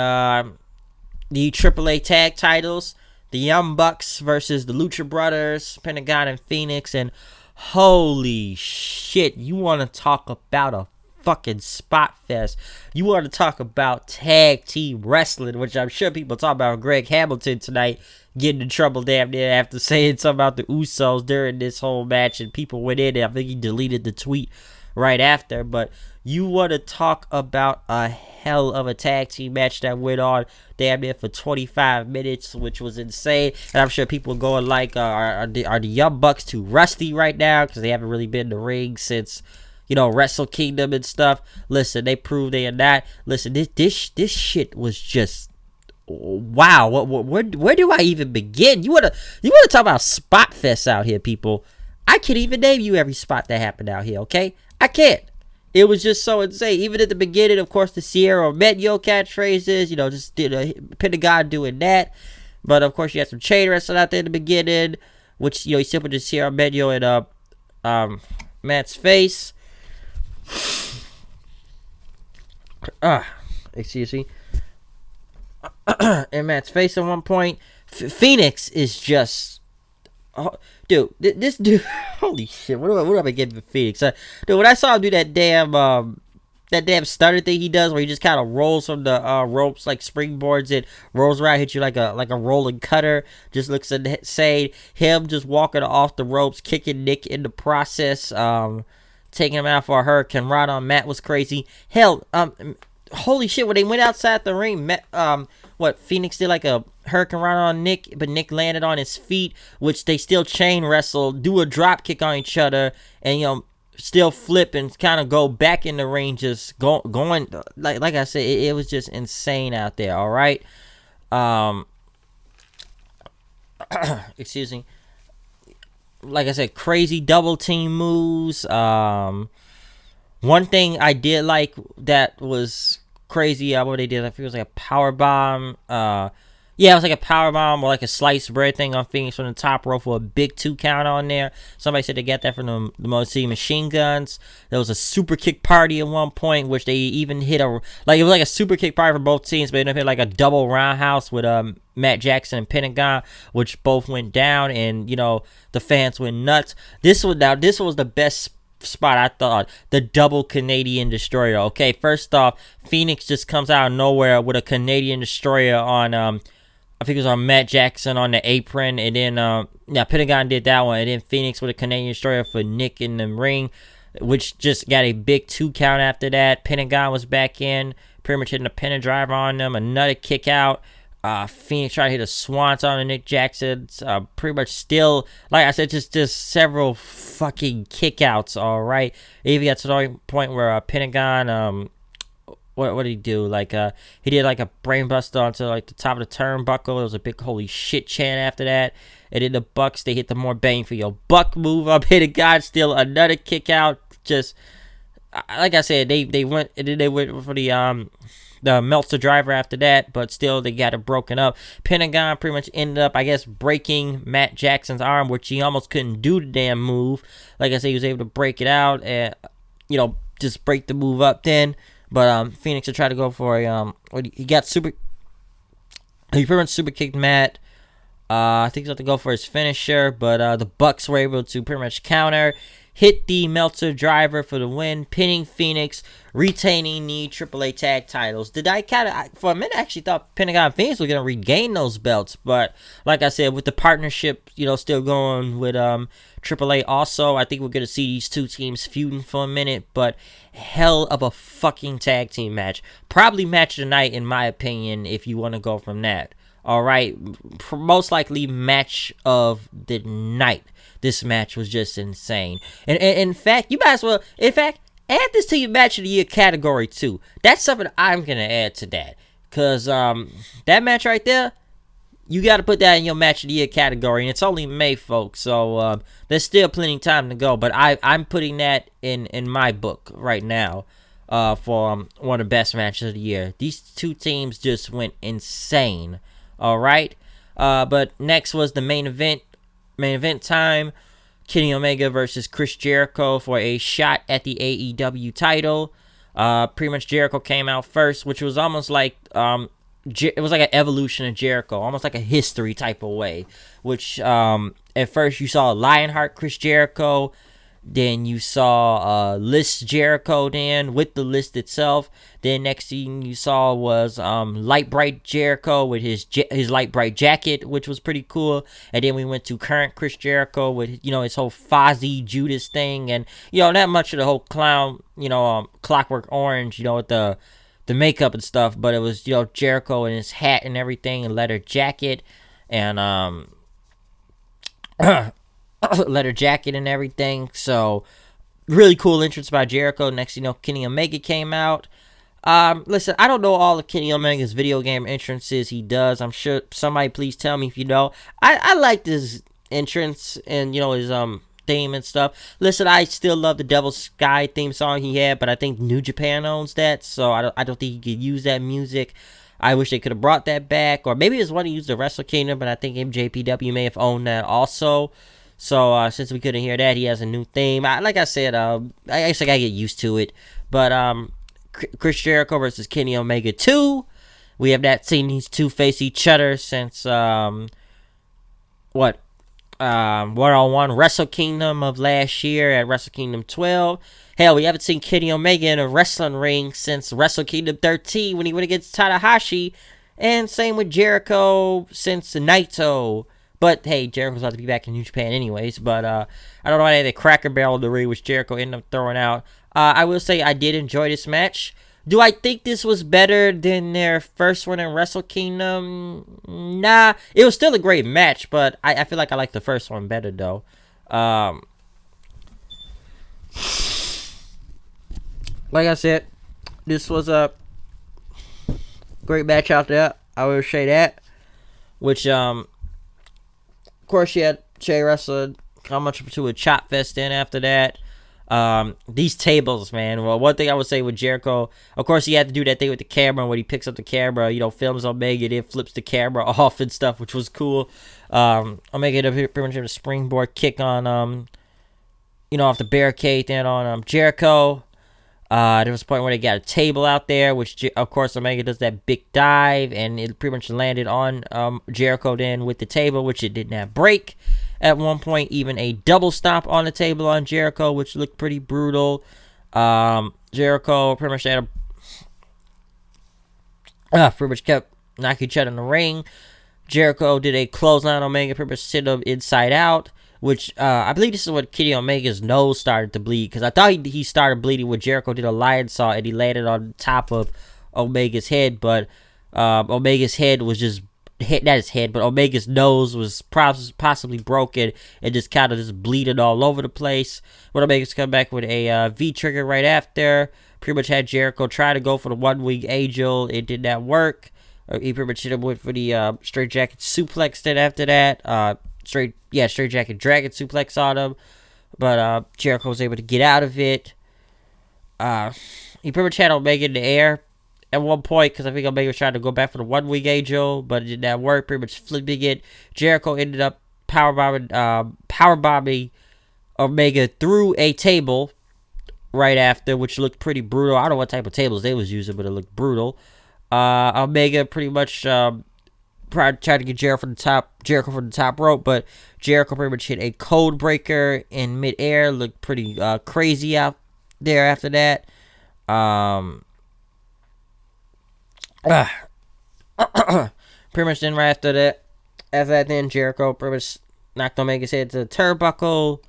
Speaker 1: AAA tag titles, the Young Bucks versus the Lucha Brothers, Pentagon and Phoenix. And holy shit, you want to talk about a fucking spot fest. You want to talk about tag team wrestling, which I'm sure people talk about Greg Hamilton tonight getting in trouble damn near after saying something about the Usos during this whole match, and people went in and I think he deleted the tweet right after. But you want to talk about a hell of a tag team match that went on damn near for 25 minutes, which was insane. And I'm sure people going like, are the Young Bucks too rusty right now because they haven't really been in the ring since Wrestle Kingdom and stuff. Listen, they proved they are not. Listen, this shit was just wow. Where do I even begin? You wanna talk about spot fest out here, people? I can't even name you every spot that happened out here. Okay, I can't. it was just so insane. Even at the beginning, of course, the Sierra Medio catchphrases, just did a Pentagon doing that. But of course, you had some chain wrestling out there in the beginning, which he simply just Sierra Medio and Matt's face. Excuse me. In Matt's face at one point. Phoenix is just, dude. This dude, holy shit! What am I getting for Phoenix? Dude, when I saw him do that damn stutter thing he does, where he just kind of rolls from the ropes like springboards, it rolls around, hit you like a rolling cutter. Just looks insane. Him just walking off the ropes, kicking Nick in the process, taking him out for a hurricane rod on Matt was crazy. Hell, holy shit! When they went outside the ring, Phoenix did like a hurricane run on Nick, but Nick landed on his feet, which they still chain wrestle, do a drop kick on each other, and still flip and kind of go back in the ring, just going like I said, it was just insane out there. All right, excuse me. Like I said, crazy double team moves. One thing I did like that was crazy. What they did, I think it was like a power bomb. Yeah, it was like a power bomb or like a sliced bread thing on Phoenix from the top rope for a big 2 count on there. Somebody said they got that from the Motor Machine Guns. There was a super kick party at one point, which they even hit it was like a super kick party for both teams, but they ended up hit like a double roundhouse with Matt Jackson and Pentagon, which both went down, and the fans went nuts. This was the best spot, I thought. The double Canadian Destroyer. Okay, first off, Phoenix just comes out of nowhere with a Canadian Destroyer on I think it was on Matt Jackson on the apron, and then Pentagon did that one, and then Phoenix with a Canadian Destroyer for Nick in the ring, which just got a big 2 count after that. Pentagon was back in, pretty much hitting a pin and driver on them, another kick out. Phoenix tried to hit a swanton on Nick Jackson. Pretty much still, like I said, just several fucking kickouts. All right, it even got to the point where Pentagon, what did he do? He did like a brainbuster onto like the top of the turnbuckle. There was a big holy shit chant after that. And then the Bucks, they hit the more bang for your buck move up. Pentagon still another kick out. Just like I said, they went for the Meltzer driver after that, but still they got it broken up. Pentagon pretty much ended up, I guess, breaking Matt Jackson's arm, which he almost couldn't do the damn move. Like I said, he was able to break it out and just break the move up then. But Phoenix had tried to go for he pretty much super kicked Matt. I think he's about to go for his finisher, but the Bucks were able to pretty much counter, hit the Meltzer driver for the win, pinning Phoenix, retaining the AAA tag titles. For a minute, I actually thought Pentagon and Phoenix were going to regain those belts, but like I said, with the partnership, still going with AAA also, I think we're going to see these two teams feuding for a minute, but hell of a fucking tag team match. Probably match of the night, in my opinion, if you want to go from that. All right, most likely match of the night. This match was just insane. And in fact, you might as well, add this to your match of the year category too. That's something I'm going to add to that. Because that match right there, you got to put that in your match of the year category. And it's only May, folks. So there's still plenty of time to go. But I'm putting that in my book right now for one of the best matches of the year. These two teams just went insane. All right. But next was the main event time. Kenny Omega versus Chris Jericho for a shot at the AEW title. Pretty much Jericho came out first, which was almost like it was like an evolution of Jericho, almost like a history type of way. Which at first you saw Lionheart Chris Jericho, then you saw List Jericho. Then with the list itself, then next thing you saw was Light Bright Jericho with his Light Bright jacket, which was pretty cool. And then we went to current Chris Jericho with his whole Fozzy Judas thing, and not much of the whole clown, Clockwork Orange, with the makeup and stuff, but it was Jericho and his hat and everything, and leather jacket, and leather jacket and everything. So really cool entrance by Jericho. Next Kenny Omega came out. Listen, I don't know all of Kenny Omega's video game entrances he does. I'm sure somebody please tell me if you know. I like this entrance and his
Speaker 2: theme and stuff. Listen, I still love the Devil Sky theme song he had, but I think New Japan owns that, so I don't think he could use that music. I wish they could have brought that back, or maybe it's one to use the Wrestle Kingdom, but I think MJPW may have owned that also. So since we couldn't hear that, he has a new theme. Like I said, I guess I gotta get used to it. But Chris Jericho versus Kenny Omega 2. We have not seen these two face each other since one-on-one Wrestle Kingdom of last year at Wrestle Kingdom 12. Hell, we haven't seen Kenny Omega in a wrestling ring since Wrestle Kingdom 13 when he went against Tanahashi. And same with Jericho since Naito. But hey, Jericho's about to be back in New Japan anyways. But I don't know why they had a Cracker Barrel in the ring, which Jericho ended up throwing out. I will say I did enjoy this match. Do I think this was better than their first one in Wrestle Kingdom? Nah. It was still a great match, but I feel like I like the first one better, though. Like I said, this was a great match out there. I will say that. Which, of course, you had Jay wrestling how much to a chop fest then after that. These tables, man. Well, one thing I would say with Jericho, of course, he had to do that thing with the camera when he picks up the camera, films Omega, then flips the camera off and stuff, which was cool. Omega did pretty much a springboard kick on, off the barricade then on Jericho. There was a point where they got a table out there, which, of course, Omega does that big dive, and it pretty much landed on Jericho then with the table, which it did not break. At one point, even a double stomp on the table on Jericho, which looked pretty brutal. Jericho pretty much had pretty much kept knocking each other in the ring. Jericho did a clothesline Omega, pretty much sit up inside out, which I believe this is what Kenny Omega's nose started to bleed, because I thought he started bleeding when Jericho did a lion saw and he landed on top of Omega's head, but Omega's head was just not his head, but Omega's nose was possibly broken and just kind of just bleeding all over the place. But Omega's come back with a V-trigger right after. Pretty much had Jericho try to go for the one-wing angel. It did not work. He pretty much went for the straight jacket suplex then after that. Straight jacket dragon suplex on him. But Jericho was able to get out of it. He pretty much had Omega in the air at one point, because I think Omega was trying to go back for the one-wing angel, but it did not work, pretty much flipping it. Jericho ended up powerbombing Omega through a table right after, which looked pretty brutal. I don't know what type of tables they was using, but it looked brutal. Omega pretty much tried to get Jericho from the top rope, but Jericho pretty much hit a code breaker in midair. Looked pretty crazy out there after that. Pretty much then right after that, then Jericho pretty much knocked Omega's head to the turnbuckle.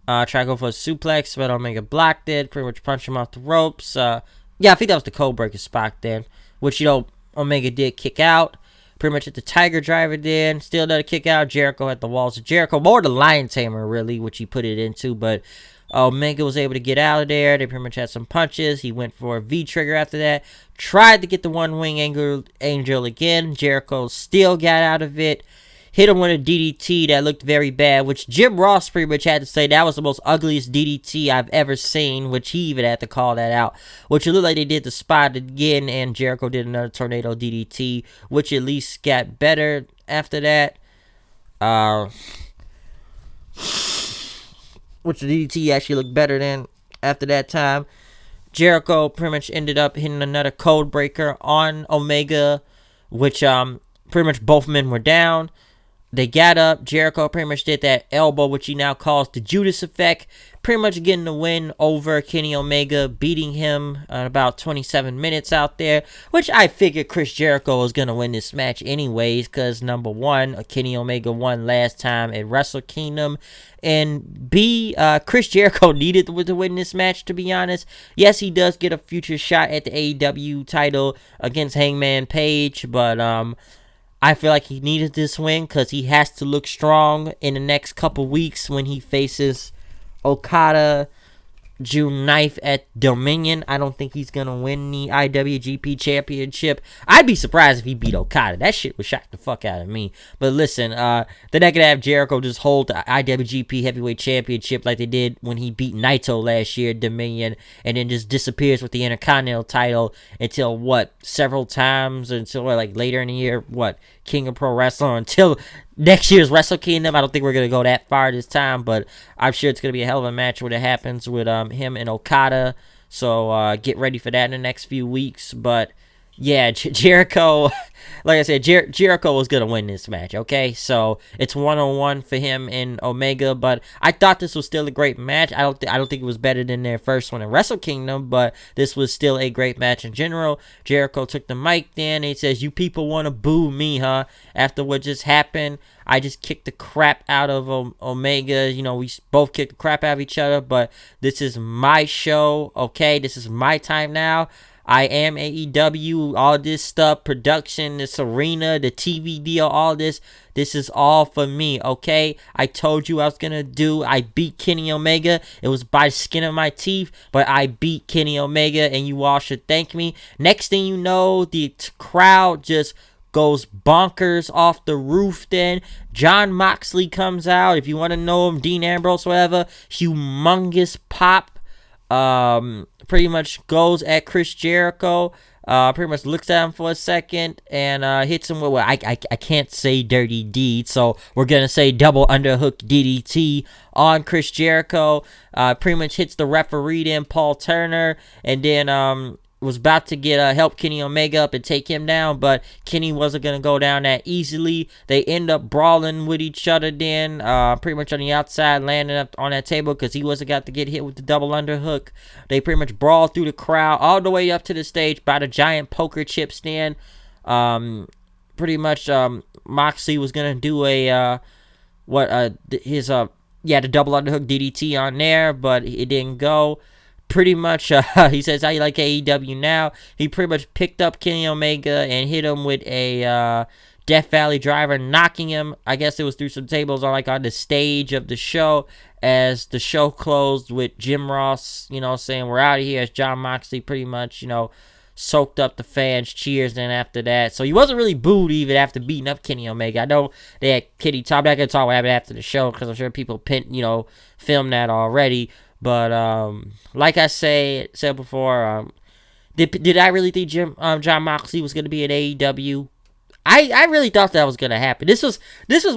Speaker 2: Tried to go for a suplex, but Omega blocked it. Pretty much punched him off the ropes. I think that was the code breaker spot then, which Omega did kick out. Pretty much at the Tiger Driver then, still another kick out. Jericho at the walls of Jericho, more the Lion Tamer really, which he put it into, but Omega was able to get out of there. They pretty much had some punches. He went for a V-trigger after that. Tried to get the one-wing angel again. Jericho still got out of it. Hit him with a DDT that looked very bad, which Jim Ross pretty much had to say that was the most ugliest DDT I've ever seen, which he even had to call that out. Which it looked like they did the spot again, and Jericho did another tornado DDT, which at least got better after that. Which the DDT actually looked better than after that time. Jericho pretty much ended up hitting another code breaker on Omega, which pretty much both men were down. They got up. Jericho pretty much did that elbow, which he now calls the Judas effect. Pretty much getting the win over Kenny Omega, beating him at about 27 minutes out there, which I figured Chris Jericho was going to win this match anyways, because number one, Kenny Omega won last time at Wrestle Kingdom, and B, Chris Jericho needed to win this match, to be honest. Yes, he does get a future shot at the AEW title against Hangman Page, but I feel like he needed this win because he has to look strong in the next couple weeks when he faces Okada June 9th at Dominion. I don't think he's going to win the IWGP Championship. I'd be surprised if he beat Okada. That shit would shock the fuck out of me. But listen, they're not going to have Jericho just hold the IWGP Heavyweight Championship like they did when he beat Naito last year at Dominion, and then just disappears with the Intercontinental title until, several times, until, like, later in the year, King of Pro Wrestling, until next year's Wrestle Kingdom. I don't think we're going to go that far this time, but I'm sure it's going to be a hell of a match when it happens with him and Okada. So get ready for that in the next few weeks. But yeah, Jericho, like I said, Jericho was going to win this match, okay? So it's 1-on-1 for him and Omega, but I thought this was still a great match. I don't think it was better than their first one in Wrestle Kingdom, but this was still a great match in general. Jericho took the mic then, and he says, "You people want to boo me, huh? After what just happened, I just kicked the crap out of Omega. You know, we both kicked the crap out of each other, but this is my show, okay? This is my time now. I am AEW, all this stuff, production, this arena, the TV deal, all this is all for me, okay? I told you I was going to do. I beat Kenny Omega. It was by the skin of my teeth, but I beat Kenny Omega, and you all should thank me." Next thing you know, the crowd just goes bonkers off the roof then. Jon Moxley comes out. If you want to know him, Dean Ambrose, whatever, humongous pop. Pretty much goes at Chris Jericho, pretty much looks at him for a second and hits him with, I can't say dirty deed, so we're going to say double underhook DDT on Chris Jericho. Pretty much hits the referee then, Paul Turner, and then was about to get help Kenny Omega up and take him down, but Kenny wasn't going to go down that easily. They end up brawling with each other then, pretty much on the outside, landing up on that table because he wasn't got to get hit with the double underhook. They pretty much brawled through the crowd all the way up to the stage by the giant poker chip stand. Pretty much Moxley was going to do the double underhook DDT on there, but it didn't go. Pretty much, he says, "How you like AEW now?" He pretty much picked up Kenny Omega and hit him with a Death Valley driver, knocking him, I guess it was through some tables on the stage of the show, as the show closed with Jim Ross, saying, "We're out of here," as Jon Moxley pretty much, soaked up the fans' cheers then after that. So he wasn't really booed even after beating up Kenny Omega. I know they had Kenny talk. I'm not going to talk what happened after the show because I'm sure people filmed that already. But like I said before, did I really think Jon Moxley was going to be at AEW? I really thought that was going to happen. This was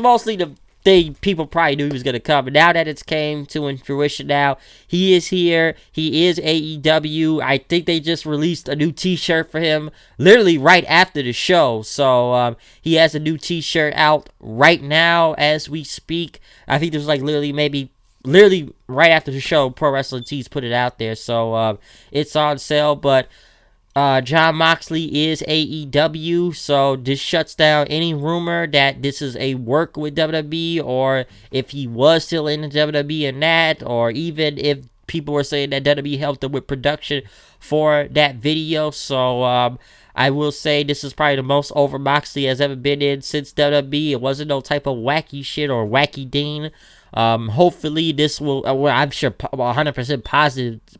Speaker 2: mostly the thing people probably knew he was going to come. But now that it's came to fruition now, he is here. He is AEW. I think they just released a new t-shirt for him literally right after the show. So he has a new t-shirt out right now as we speak. I think there's literally right after the show, Pro Wrestling Tees put it out there, so it's on sale. But Jon Moxley is AEW, so this shuts down any rumor that this is a work with WWE, or if he was still in the WWE and that, or even if people were saying that WWE helped him with production for that video. So I will say this is probably the most over Moxley has ever been in since WWE. It wasn't no type of wacky shit or wacky Dean. Hopefully this will, I'm sure 100%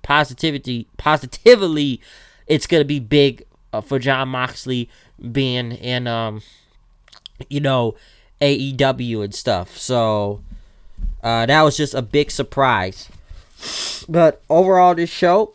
Speaker 2: positively, it's going to be big for Jon Moxley being in, AEW and stuff. So, that was just a big surprise. But overall, this show,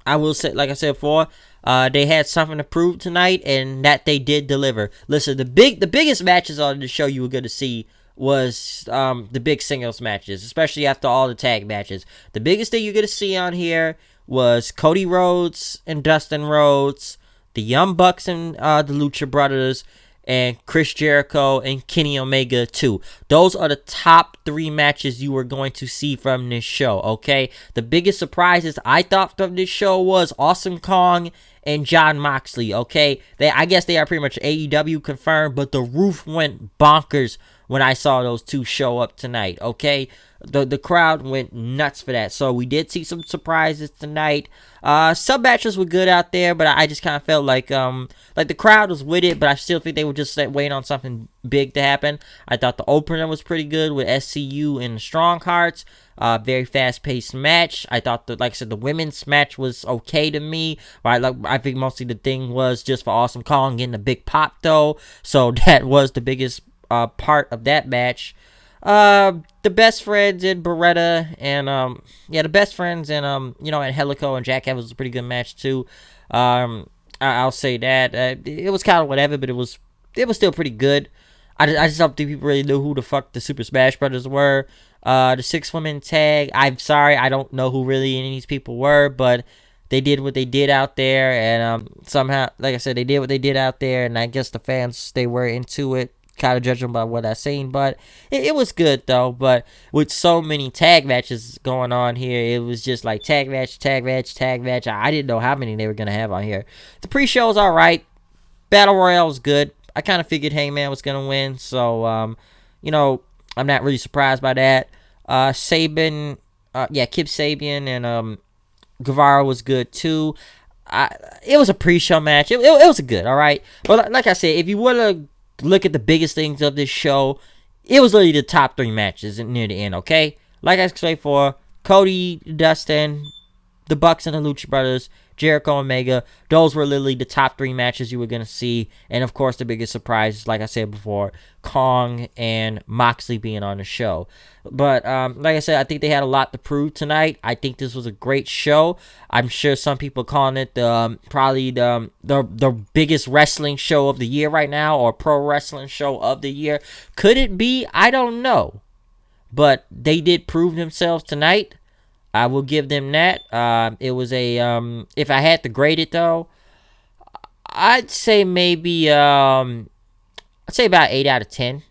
Speaker 2: I will say, like I said before, they had something to prove tonight, and that they did deliver. Listen, the biggest matches on the show you were going to see was the big singles matches, especially after all the tag matches. The biggest thing you're going to see on here was Cody Rhodes and Dustin Rhodes, the Young Bucks and the Lucha Brothers, and Chris Jericho and Kenny Omega too. Those are the top 3 matches you were going to see from this show, okay? The biggest surprises I thought from this show was Awesome Kong and Jon Moxley, okay? I guess they are pretty much AEW confirmed, but the roof went bonkers when I saw those two show up tonight, okay? The crowd went nuts for that. So we did see some surprises tonight. Some matches were good out there, but I just kind of felt like the crowd was with it, but I still think they were just waiting on something big to happen. I thought the opener was pretty good with SCU and Strong Hearts. Very fast-paced match. I thought like I said, the women's match was okay to me. Right, I think mostly the thing was just for Awesome Kong getting a big pop though. So that was the biggest part of that match. The best friends in Beretta and the best friends and and Helico and Jack Evans was a pretty good match too. I'll say that it was kind of whatever, but it was still pretty good. I just don't think people really knew who the fuck the Super Smash Brothers were. The 6-woman tag, I'm sorry, I don't know who really any of these people were, but they did what they did out there, and somehow, like I said, they did what they did out there, and I guess the fans, they were into it. Kind of judging by what I seen, but it was good though. But with so many tag matches going on here, it was just like tag match. I didn't know how many they were gonna have on here. The pre-show was all right. Battle Royale was good. I kind of figured Hangman was gonna win, so I'm not really surprised by that. Kip Sabian and Guevara was good too. It was a pre-show match. It was good, all right. But like I said, if you would have look at the biggest things of this show, it was literally the top 3 matches near the end, okay? Like I explained before, Cody, Dustin, the Bucks and the Lucha Brothers, Jericho, Omega, those were literally the top 3 matches you were going to see. And of course, the biggest surprise, like I said before, Kong and Moxley being on the show. But like I said, I think they had a lot to prove tonight. I think this was a great show. I'm sure some people calling it probably the biggest wrestling show of the year right now, or pro wrestling show of the year. Could it be? I don't know. But they did prove themselves tonight. I will give them that. It was if I had to grade it though, I'd say maybe about 8 out of 10.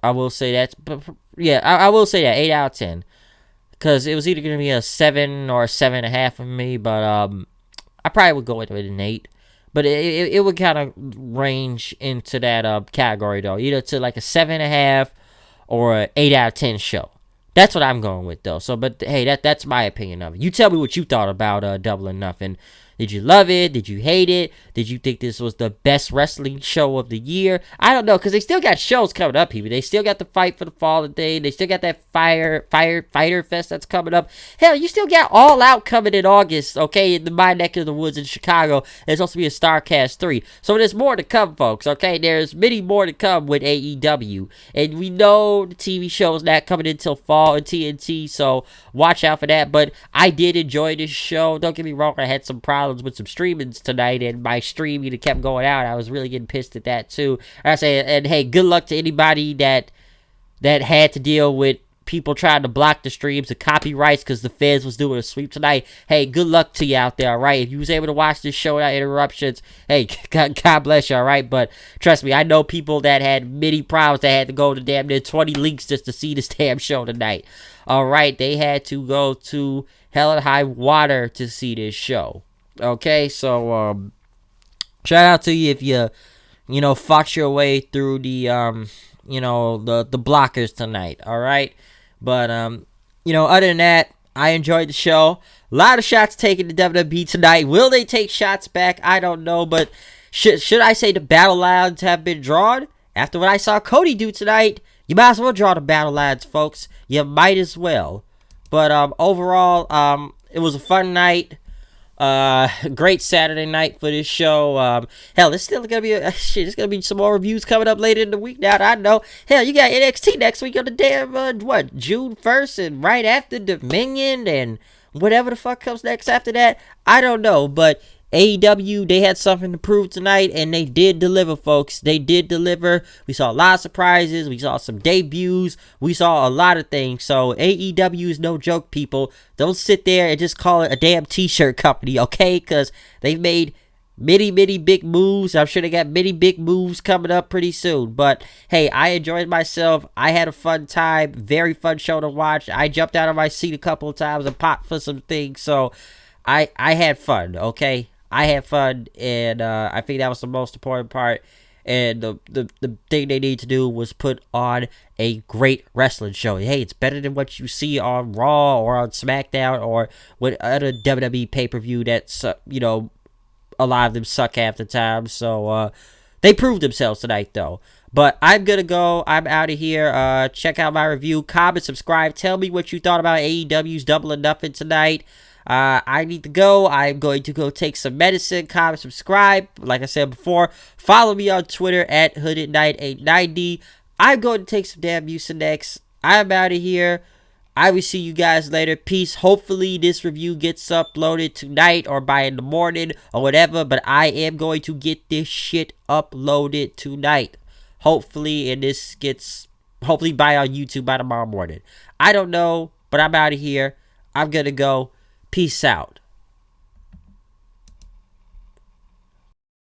Speaker 2: I will say that. But yeah, I will say that 8 out of 10, because it was either going to be a 7 or a 7.5 for me. But I probably would go with an 8. But it would kind of range into that category though, either to like a 7.5 or an 8 out of 10 show. That's what I'm going with though. So, but hey, that's my opinion of it. You tell me what you thought about Double or Nothing. Did you love it? Did you hate it? Did you think this was the best wrestling show of the year? I don't know, because they still got shows coming up, people. They still got the Fight for the Fallen thing. They still got that Fighter Fest that's coming up. Hell, you still got All Out coming in August, okay, in my neck of the woods in Chicago. There's supposed to be a StarCast 3. So there's more to come, folks, okay? There's many more to come with AEW. And we know the TV show is not coming until fall in TNT, so watch out for that. But I did enjoy this show. Don't get me wrong, I had some problems with some streamings tonight, and my streaming kept going out. I was really getting pissed at that too. I say, and hey, good luck to anybody that had to deal with people trying to block the streams, the copyrights, because the feds was doing a sweep tonight. Hey, good luck to you out there, all right? If you was able to watch this show without interruptions, hey, God bless you, all right? But trust me, I know people that had many problems that had to go to damn near 20 links just to see this damn show tonight. All right, they had to go to hell and high water to see this show. Okay, so shout out to you if you fought your way through the the blockers tonight. All right, but other than that, I enjoyed the show. A lot of shots taken to WWE tonight. Will they take shots back? I don't know, but should I say the battle lines have been drawn after what I saw Cody do tonight? You might as well draw the battle lines, folks. You might as well. But overall, it was a fun night. Great Saturday night for this show. Hell, there's still gonna be there's gonna be some more reviews coming up later in the week. Now that I know, hell, you got NXT next week on the damn June 1st, and right after Dominion and whatever the fuck comes next after that. I don't know, but AEW, they had something to prove tonight, and they did deliver, folks. They did deliver. We saw a lot of surprises. We saw some debuts. We saw a lot of things. So AEW is no joke, people. Don't sit there and just call it a damn t-shirt company, okay? Because they've made many big moves. I'm sure they got many big moves coming up pretty soon. But hey, I enjoyed myself. I had a fun time. Very fun show to watch. I jumped out of my seat a couple of times and popped for some things. So I had fun, okay? I had fun, and I think that was the most important part. And the thing they need to do was put on a great wrestling show. Hey, it's better than what you see on Raw or on SmackDown or what other WWE pay-per-view that's, a lot of them suck half the time. So they proved themselves tonight, though. But I'm going to go. I'm out of here. Check out my review. Comment, subscribe. Tell me what you thought about AEW's Double or Nothing tonight. I need to go. I'm going to go take some medicine. Comment, subscribe. Like I said before, follow me on Twitter at HoodedKnight890. I'm going to take some damn Mucinex. I'm out of here. I will see you guys later. Peace. Hopefully this review gets uploaded tonight or by in the morning or whatever. But I am going to get this shit uploaded tonight. Hopefully, and this gets by on YouTube by tomorrow morning. I don't know, but I'm out of here. I'm gonna go. Peace out.